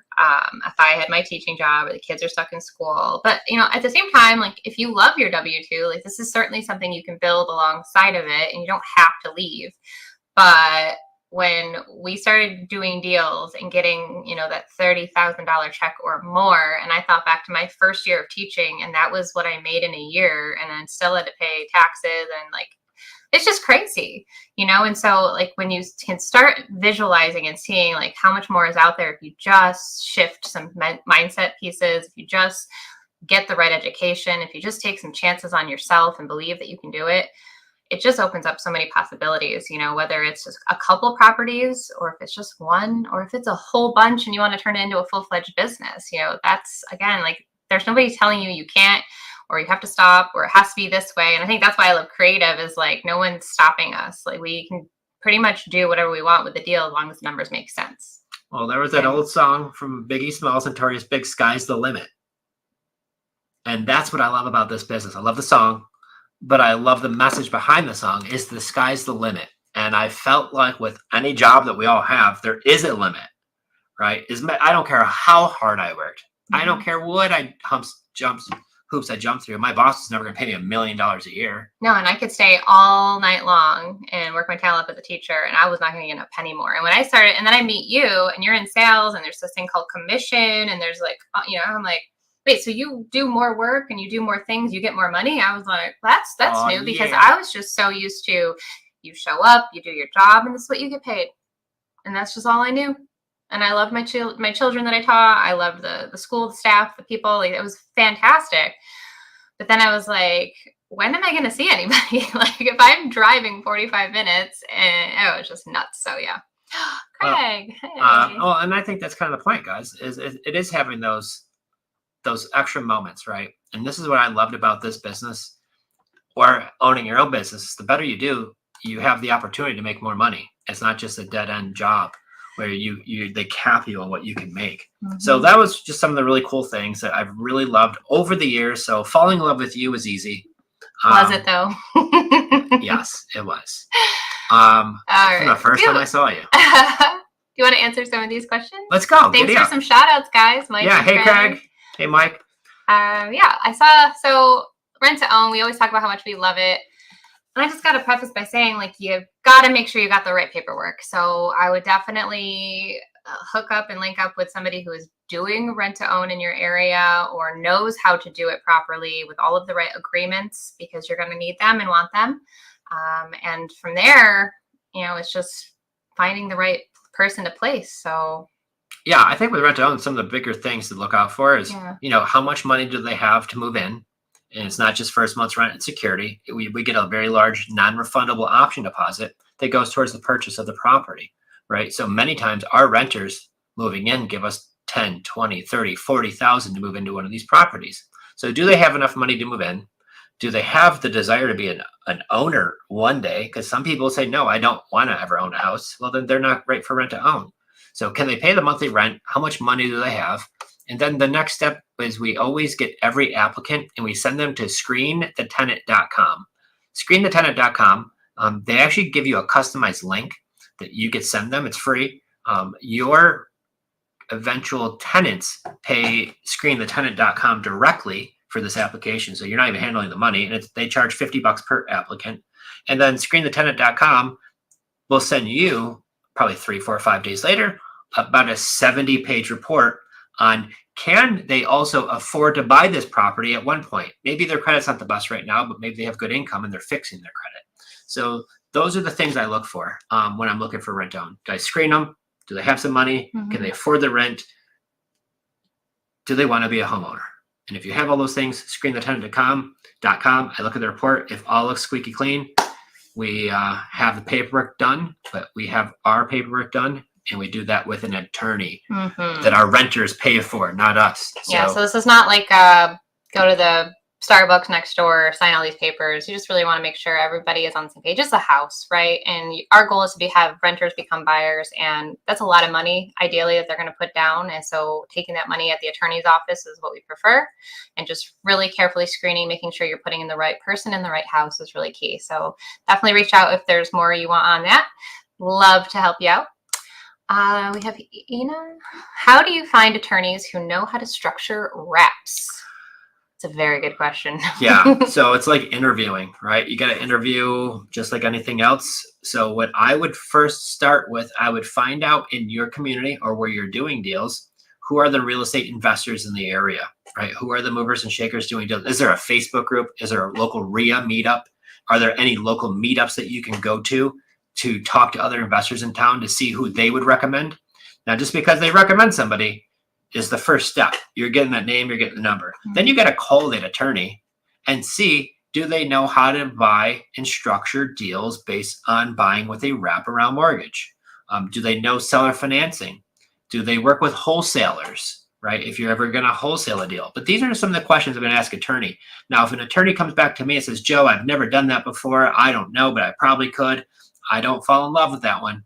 if I had my teaching job or the kids are stuck in school. But, at the same time, like if you love your W-2, like this is certainly something you can build alongside of it and you don't have to leave. But when we started doing deals and getting, that $30,000 check or more. And I thought back to my first year of teaching, and that was what I made in a year. And then still had to pay taxes, and like, it's just crazy, And so like when you can start visualizing and seeing like how much more is out there, if you just shift some mindset pieces, if you just get the right education, if you just take some chances on yourself and believe that you can do it, it just opens up so many possibilities, whether it's just a couple properties, or if it's just one, or if it's a whole bunch and you want to turn it into a full-fledged business. That's, again, like, there's nobody telling you can't, or you have to stop, or it has to be this way. And I think that's why I love creative, is like, no one's stopping us. Like, we can pretty much do whatever we want with the deal as long as the numbers make sense. Well, there was that old song from Biggie Smalls and Notorious Big, "Sky's the Limit." And that's what I love about this business. I love the song, but I love the message behind the song, is the sky's the limit. And I felt like with any job that we all have, there is a limit, right? I don't care how hard I worked. I don't care what hoops I jumped through. My boss is never going to pay me $1 million a year. No, and I could stay all night long and work my tail off as a teacher, and I was not going to get a penny more. And when I started, and then I meet you, and you're in sales, and there's this thing called commission, and there's like, I'm like, wait, so you do more work and you do more things, you get more money? I was like, that's new, because I was just so used to, you show up, you do your job, and this is what you get paid. And that's just all I knew. And I loved my children that I taught. I loved the school, the staff, the people. Like, it was fantastic. But then I was like, when am I going to see anybody? Like, if I'm driving 45 minutes, and it was just nuts. So yeah. Craig. Hey. And I think that's kind of the point, guys, is it is having those extra moments, right? And this is what I loved about this business, or owning your own business. The better you do, you have the opportunity to make more money. It's not just a dead end job where they cap you on what you can make. Mm-hmm. So that was just some of the really cool things that I've really loved over the years. So falling in love with you was easy. Was it though? Yes, it was. From the first time I saw you. Do you want to answer some of these questions? Let's go. Thanks for some shout outs, guys. Mike. Yeah. Hey, Craig. Hey, Mike. I saw, so rent to own, we always talk about how much we love it. And I just got to preface by saying, like, you've got to make sure you got the right paperwork. So I would definitely hook up and link up with somebody who is doing rent to own in your area, or knows how to do it properly with all of the right agreements, because you're going to need them and want them. And from there, it's just finding the right person to place. So yeah, I think with rent to own, some of the bigger things to look out for is, how much money do they have to move in? And it's not just first month's rent and security. We get a very large non-refundable option deposit that goes towards the purchase of the property, right? So many times our renters moving in give us 10, 20, 30, 40,000 to move into one of these properties. So do they have enough money to move in? Do they have the desire to be an owner one day? Because some people say, no, I don't want to ever own a house. Well, then they're not right for rent to own. So can they pay the monthly rent? How much money do they have? And then the next step is we always get every applicant and we send them to screenthetenant.com. Screenthetenant.com. They actually give you a customized link that you could send them. It's free. Your eventual tenants pay screenthetenant.com directly for this application. So you're not even handling the money, and they charge $50 per applicant. And then screenthetenant.com will send you probably 3, 4, 5 days later about a 70-page report on, can they also afford to buy this property at one point? Maybe their credit's not the best right now, but maybe they have good income and they're fixing their credit. So those are the things I look for when I'm looking for rent own. Do I screen them? Do they have some money? Mm-hmm. Can they afford the rent? Do they want to be a homeowner? And if you have all those things, screenthetenant.com, I look at the report. If all looks squeaky clean, we have the paperwork done, but we have our paperwork done, and we do that with an attorney that our renters pay for, not us. So this is not like go to the Starbucks next door, sign all these papers. You just really want to make sure everybody is on the same page. It's a house, right? And our goal is to have renters become buyers, and that's a lot of money, ideally, that they're going to put down. And so taking that money at the attorney's office is what we prefer, and just really carefully screening, making sure you're putting in the right person in the right house is really key. So definitely reach out if there's more you want on that. Love to help you out. We have Ina. How do you find attorneys who know how to structure wraps? It's a very good question. Yeah. So it's like interviewing, right? You got to interview just like anything else. So what I would first start with, I would find out in your community or where you're doing deals, who are the real estate investors in the area, right? Who are the movers and shakers doing deals? Is there a Facebook group? Is there a local RIA meetup? Are there any local meetups that you can go to talk to other investors in town to see who they would recommend? Now, just because they recommend somebody is the first step. You're getting that name, you're getting the number. Then you got to call that attorney and see, do they know how to buy and structure deals based on buying with a wraparound mortgage? Do they know seller financing? Do they work with wholesalers, right? If you're ever going to wholesale a deal. But these are some of the questions I'm going to ask attorney. Now, if an attorney comes back to me and says, Joe, I've never done that before. I don't know, but I probably could. I don't fall in love with that one.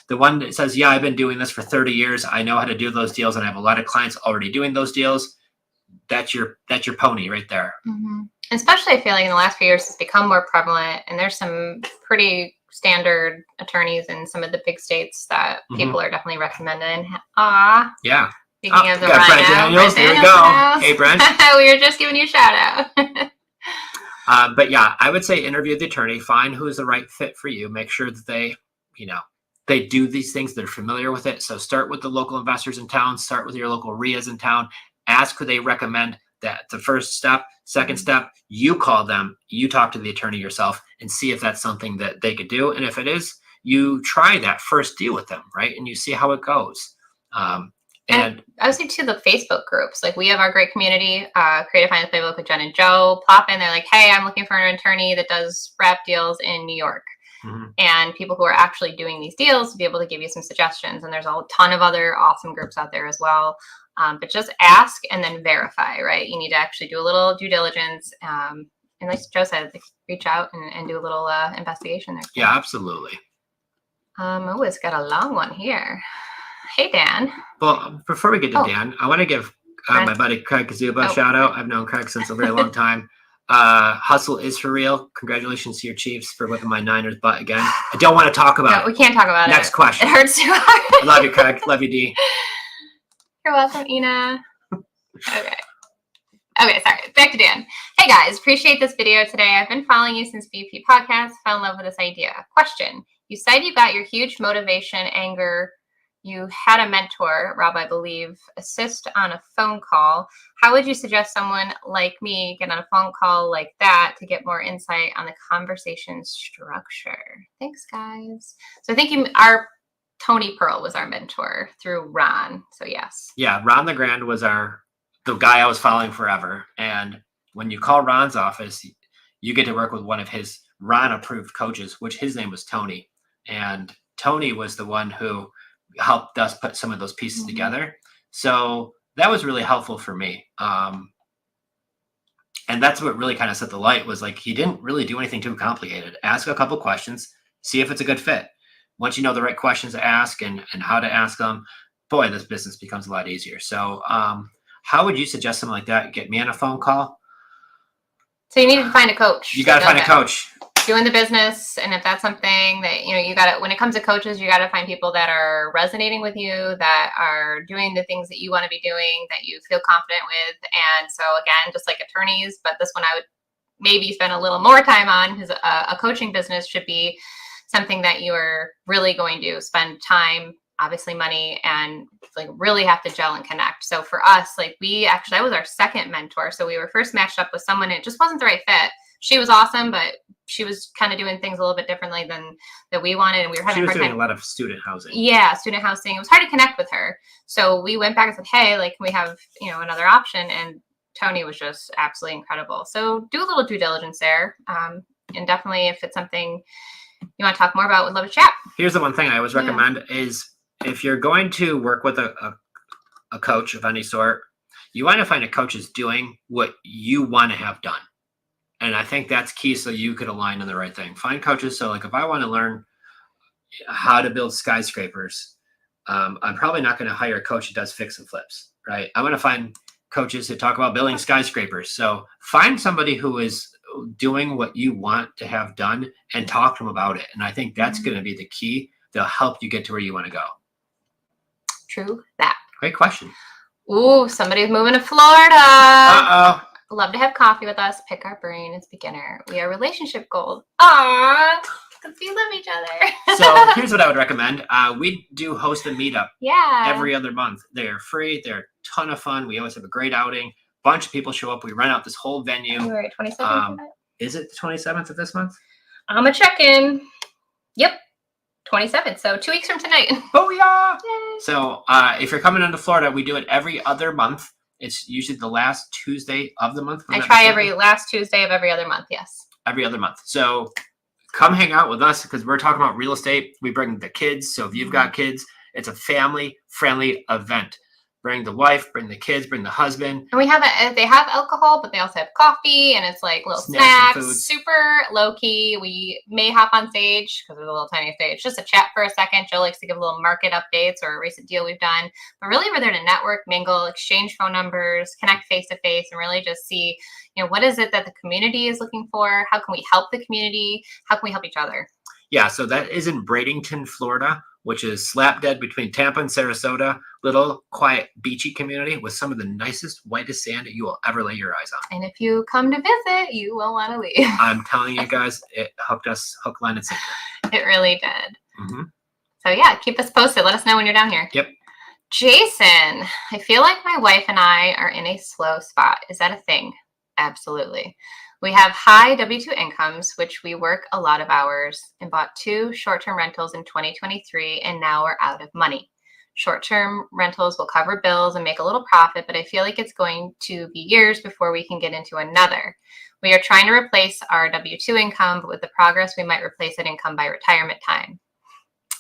The one that says, yeah, I've been doing this for 30 years. I know how to do those deals and I have a lot of clients already doing those deals. That's your pony right there. Mm-hmm. Especially I feel like in the last few years it's become more prevalent, and there's some pretty standard attorneys in some of the big states that people are definitely recommending. Yeah. Speaking of the Brent Daniels, there we go. Hey, Brent. We were just giving you a shout out. But yeah, I would say interview the attorney, find who is the right fit for you. Make sure that they do these things, they're familiar with it. So start with the local investors in town, start with your local RIAs in town, ask who they recommend. That's the first step. Second step, you call them, you talk to the attorney yourself and see if that's something that they could do. And if it is, you try that first deal with them, right? And you see how it goes. And I would say too, the Facebook groups, like we have our great community, Creative Finance Playbook with Jen and Joe, pop in, they're like, hey, I'm looking for an attorney that does wrap deals in New York. And people who are actually doing these deals to be able to give you some suggestions. And there's a ton of other awesome groups out there as well. But just ask and then verify, right? You need to actually do a little due diligence. And like Joe said, reach out and do a little investigation there. Yeah, absolutely. Oh, it's got a long one here. Hey, Dan. Well, before we get to Dan, I want to give my buddy Craig Kazuba a shout out. I've known Craig since a very long time. Hustle is for real. Congratulations to your Chiefs for whipping my Niners butt again. I don't want to talk about it. We can't talk about it. Next question. It hurts too hard. I love you, Craig. Love you, D. You're welcome, Ina. Okay, sorry. Back to Dan. Hey guys, appreciate this video today. I've been following you since BP Podcast. Fell in love with this idea. Question. You said you got your huge motivation, anger. You had a mentor, Rob, I believe, assist on a phone call. How would you suggest someone like me get on a phone call like that to get more insight on the conversation structure? Thanks, guys. So I think our Tony Pearl was our mentor through Ron. So yes. Yeah, Ron LeGrand was the guy I was following forever. And when you call Ron's office, you get to work with one of his Ron-approved coaches, which his name was Tony. And Tony was the one who helped us put some of those pieces together. So that was really helpful for me. And that's what really kind of set the light, was like, he didn't really do anything too complicated. Ask a couple questions, see if it's a good fit. Once you know the right questions to ask and how to ask them, boy, this business becomes a lot easier. So how would you suggest something like that? Get me on a phone call? So you need to find a coach. You got to find a coach. Doing the business, and if that's something that you got to, when it comes to coaches, you got to find people that are resonating with you, that are doing the things that you want to be doing, that you feel confident with. And so again, just like attorneys, but this one I would maybe spend a little more time on, because a coaching business should be something that you are really going to spend time, obviously money, and like really have to gel and connect. So for us, like that was our second mentor. So we were first matched up with someone, and it just wasn't the right fit. She was awesome, but she was kind of doing things a little bit differently than that we wanted. And we were having a lot of student housing. Yeah, student housing. It was hard to connect with her. So we went back and said, hey, like, can we have, another option? And Tony was just absolutely incredible. So do a little due diligence there. And definitely, if it's something you want to talk more about, would love to chat. Here's the one thing I always recommend is, if you're going to work with a coach of any sort, you want to find a coach who's doing what you want to have done. And I think that's key, so you could align on the right thing. Find coaches. So like, if I want to learn how to build skyscrapers, I'm probably not going to hire a coach who does fix and flips, right? I'm going to find coaches who talk about building skyscrapers. So find somebody who is doing what you want to have done and talk to them about it. And I think that's going to be the key. They'll help you get to where you want to go. True that. Great question. Ooh, somebody's moving to Florida. Uh-oh. love to have coffee with us, pick our brain as beginner. We are relationship goals. Aww, because we love each other. So here's what I would recommend. We do host a meetup every other month. They're free. They're a ton of fun. We always have a great outing. Bunch of people show up. We rent out this whole venue. January 27th. Is it the 27th of this month? I'm a check-in. Yep. 27th. So 2 weeks from tonight. Oh, yeah. Yay. So if you're coming into Florida, we do it every other month. It's usually the last Tuesday of the month. I try every last Tuesday of every other month. Yes. Every other month. So come hang out with us because we're talking about real estate. We bring the kids. So if you've got kids, it's a family-friendly event. Bring the wife, bring the kids, bring the husband. And they have alcohol, but they also have coffee, and it's like little snacks, super low key. We may hop on stage because there's a little tiny stage, just to chat for a second. Joe likes to give a little market updates or a recent deal we've done. But really, we're there to network, mingle, exchange phone numbers, connect face to face, and really just see, what is it that the community is looking for? How can we help the community? How can we help each other? Yeah, so that is in Bradenton, Florida, which is slap dead between Tampa and Sarasota. Little, quiet, beachy community with some of the nicest, whitest sand that you will ever lay your eyes on. And if you come to visit, you will want to leave. I'm telling you guys, it hooked us hook, line, and sinker. It really did. Mm-hmm. So yeah, keep us posted. Let us know when you're down here. Yep. Jason, I feel like my wife and I are in a slow spot. Is that a thing? Absolutely. We have high W-2 incomes, which we work a lot of hours, and bought 2 short-term rentals in 2023, and now we're out of money. Short-term rentals will cover bills and make a little profit, but I feel like it's going to be years before we can get into another. We are trying to replace our W-2 income, but with the progress, we might replace that income by retirement time.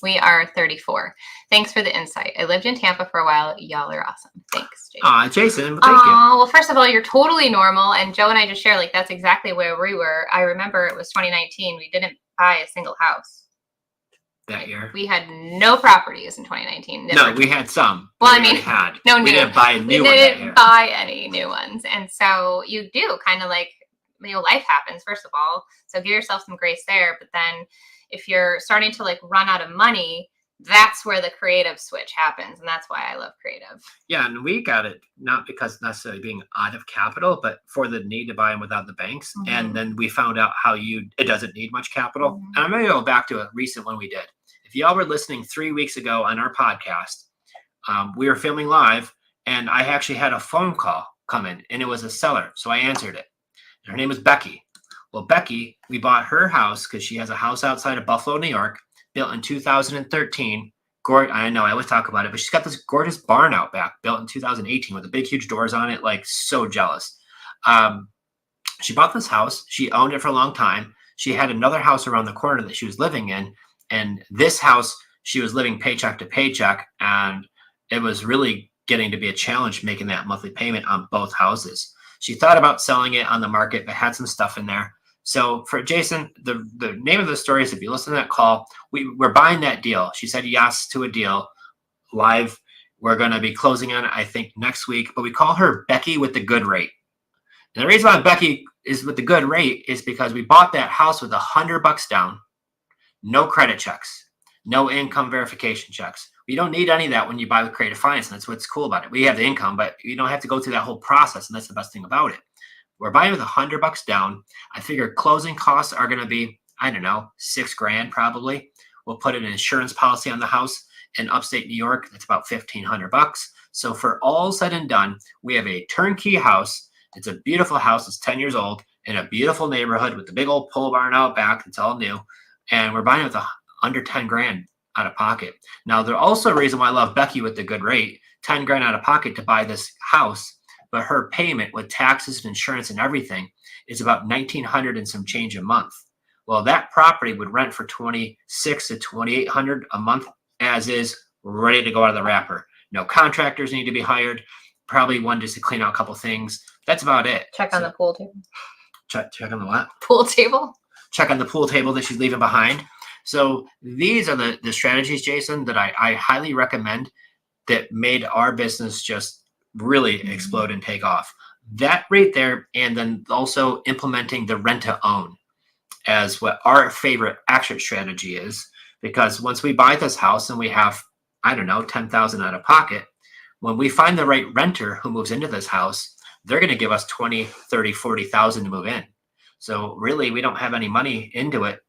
We are 34. Thanks for the insight. I lived in Tampa for a while. Y'all are awesome. Thanks, Jason. Jason, well, thank you. Well, first of all, you're totally normal. And Joe and I just shared, that's exactly where we were. I remember it was 2019. We didn't buy a single house that year. We had no properties in 2019. No, we had some. Well, we didn't buy a new one. We didn't buy any new ones. And so you do kind of life happens, first of all. So give yourself some grace there. But then if you're starting to run out of money, that's where the creative switch happens. And that's why I love creative. Yeah. And we got it not because necessarily being out of capital, but for the need to buy them without the banks. Mm-hmm. And then we found out it doesn't need much capital. Mm-hmm. And I'm going to go back to a recent one we did. If y'all were listening 3 weeks ago on our podcast, we were filming live and I actually had a phone call come in and it was a seller. So I answered it. Her name is Becky. Well, Becky, we bought her house because she has a house outside of Buffalo, New York, built in 2013. I know I always talk about it, but she's got this gorgeous barn out back, built in 2018 with the big, huge doors on it. So jealous. She bought this house. She owned it for a long time. She had another house around the corner that she was living in. And this house, she was living paycheck to paycheck. And it was really getting to be a challenge making that monthly payment on both houses. She thought about selling it on the market, but had some stuff in there. So for Jason, the name of the story is, if you listen to that call, we're buying that deal. She said yes to a deal live. We're going to be closing on it, I think, next week. But we call her Becky with the good rate. And the reason why Becky is with the good rate is because we bought that house with $100 down, no credit checks, no income verification checks. We don't need any of that when you buy with Creative Finance. And that's what's cool about it. We have the income, but you don't have to go through that whole process. And that's the best thing about it. We're buying with $100 down. I figure closing costs are going to be, I don't know, $6,000 probably. We'll put an insurance policy on the house in upstate New York. That's about $1,500. So for all said and done, we have a turnkey house. It's a beautiful house. It's 10 years old in a beautiful neighborhood with the big old pole barn out back. It's all new. And we're buying it with under $10,000 out of pocket. Now, there's also a reason why I love Becky with the good rate, $10,000 out of pocket to buy this house. But her payment with taxes and insurance and everything is about $1,900 and some change a month. Well, that property would rent for $2,600 to $2,800 a month as is, ready to go out of the wrapper. No contractors need to be hired. Probably one just to clean out a couple things. That's about it. Check on the pool table. Check on the what? Pool table. Check on the pool table that she's leaving behind. So these are the strategies, Jason, that I highly recommend that made our business just really explode and take off. That right there, and then also implementing the rent to own as what our favorite exit strategy is, because once we buy this house and we have, I don't know, $10,000 out of pocket, when we find the right renter who moves into this house, they're going to give us 20, 30, 40,000 to move in. So really, we don't have any money into it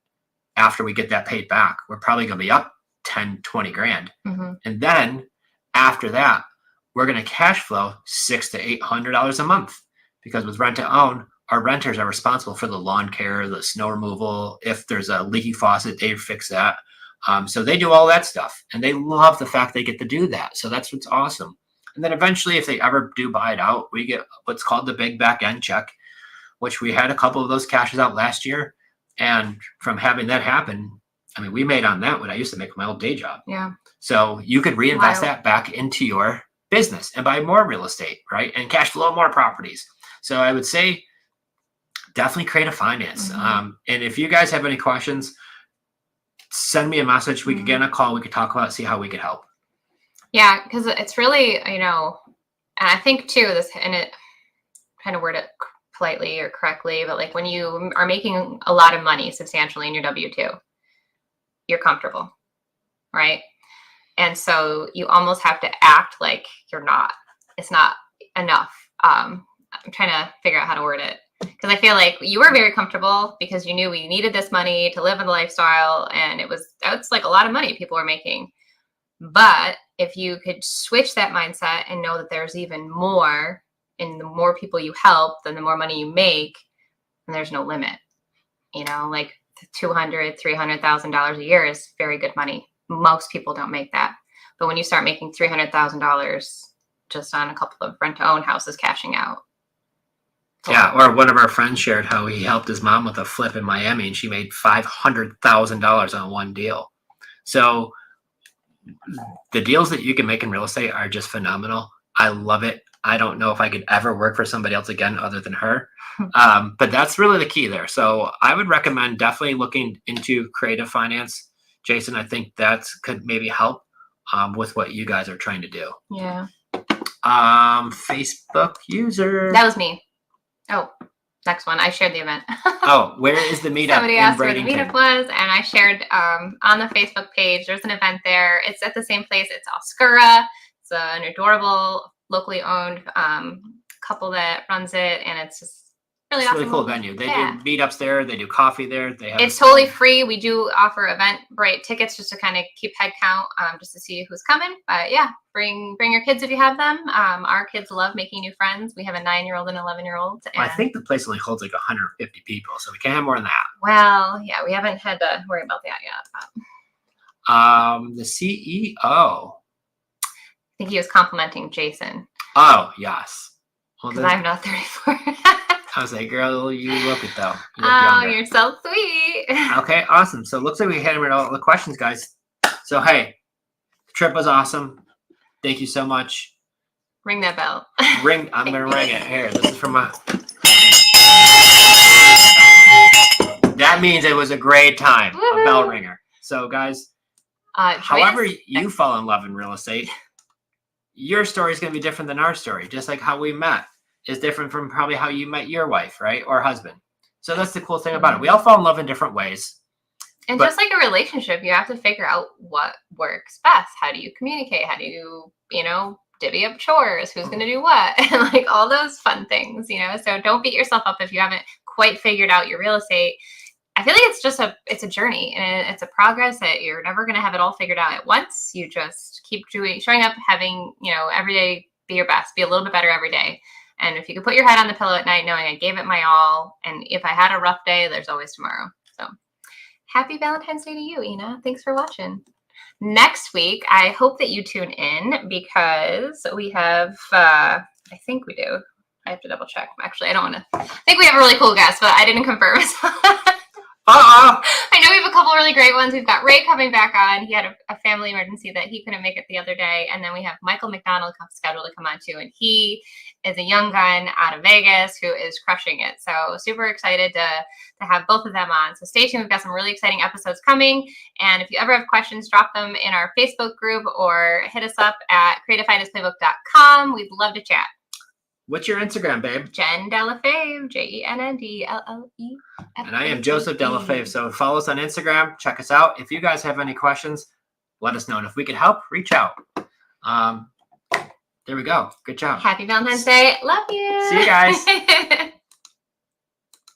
after we get that paid back. We're probably going to be up 10, 20 grand. And then after that, we're going to cash flow $600 to $800 a month, because with rent to own, our renters are responsible for the lawn care, the snow removal. If there's a leaky faucet, they fix that. So they do all that stuff, and they love the fact they get to do that. So that's what's awesome. And then eventually, if they ever do buy it out, we get what's called the big back end check, which we had a couple of those cashes out last year. And from having that happen, I mean, we made on that what I used to make my old day job. Yeah. So you could reinvest that back into your business and buy more real estate, right? And cash flow more properties. So I would say definitely creative finance. And if you guys have any questions, send me a message. We could get on a call. We could talk about it, see how we could help. Yeah, because it's really, and I think too, and it kind of word it politely or correctly, but like when you are making a lot of money substantially in your W-2, you're comfortable, right? And so you almost have to act like you're not. It's not enough. I'm trying to figure out how to word it, because I feel like you were very comfortable because you knew we needed this money to live in the lifestyle, and it's like a lot of money people were making. But if you could switch that mindset and know that there's even more, and the more people you help, then the more money you make, and there's no limit. Like $200,000, $300,000 a year is very good money. Most people don't make that. But when you start making $300,000 just on a couple of rent-to-own houses cashing out. Yeah, or one of our friends shared how he helped his mom with a flip in Miami, and she made $500,000 on one deal. So the deals that you can make in real estate are just phenomenal. I love it. I don't know if I could ever work for somebody else again other than her. But that's really the key there. So I would recommend definitely looking into creative finance. Jason, I think that could maybe help with what you guys are trying to do. Yeah. Facebook user. That was me. Oh, next one. I shared the event. Oh, where is the meetup? Somebody asked where the meetup was, and I shared on the Facebook page. There's an event there. It's at the same place. It's Oscura. It's an adorable, locally owned couple that runs it, and it's just really awesome. Really cool venue. They do meetups there. They do coffee there. It's totally free. We do offer Eventbrite tickets just to kind of keep head count, just to see who's coming. But yeah, bring your kids if you have them. Our kids love making new friends. We have a 9-year-old and 11-year-old. I think the place only holds like 150 people, so we can't have more than that. Well, yeah, we haven't had to worry about that yet. The CEO. I think he was complimenting Jason. Oh, yes. Because I'm not 34. I was like, girl, you look it though. You're so sweet. Okay, awesome. So it looks like we hit all the questions, guys. So hey, the trip was awesome. Thank you so much. Ring that bell. I'm gonna ring it. Here, this is from my. That means it was a great time. Woo-hoo. A bell ringer. So guys, however you fall in love in real estate, your story is gonna be different than our story. Just like how we met is different from probably how you met your wife, right? Or husband. So that's the cool thing about it. We all fall in love in different ways. And just like a relationship, you have to figure out what works best. How do you communicate? How do you, divvy up chores? Who's going to do what? And like all those fun things, So don't beat yourself up if you haven't quite figured out your real estate. I feel like it's a journey, and it's a progress that you're never going to have it all figured out at once. You just keep showing up, having, every day be your best, be a little bit better every day. And if you could put your head on the pillow at night knowing I gave it my all, and if I had a rough day, there's always tomorrow. So happy Valentine's Day to you, Ina. Thanks for watching. Next week, I hope that you tune in because we have, I think we do. I have to double check. Actually, I think we have a really cool guest, but I didn't confirm. I know we have a couple really great ones. We've got Ray coming back on. He had a family emergency that he couldn't make it the other day. And then we have Michael McDonald scheduled to come on too. And he is a young gun out of Vegas who is crushing it. So super excited to have both of them on. So stay tuned. We've got some really exciting episodes coming. And if you ever have questions, drop them in our Facebook group or hit us up at creativefinanceplaybook.com. We'd love to chat. What's your Instagram, babe? Jen Delafave, JenNDLLE. And I am Joseph Delafave. So follow us on Instagram. Check us out. If you guys have any questions, let us know. And if we can help, reach out. There we go. Good job. Happy Valentine's Day. Love you. See you guys.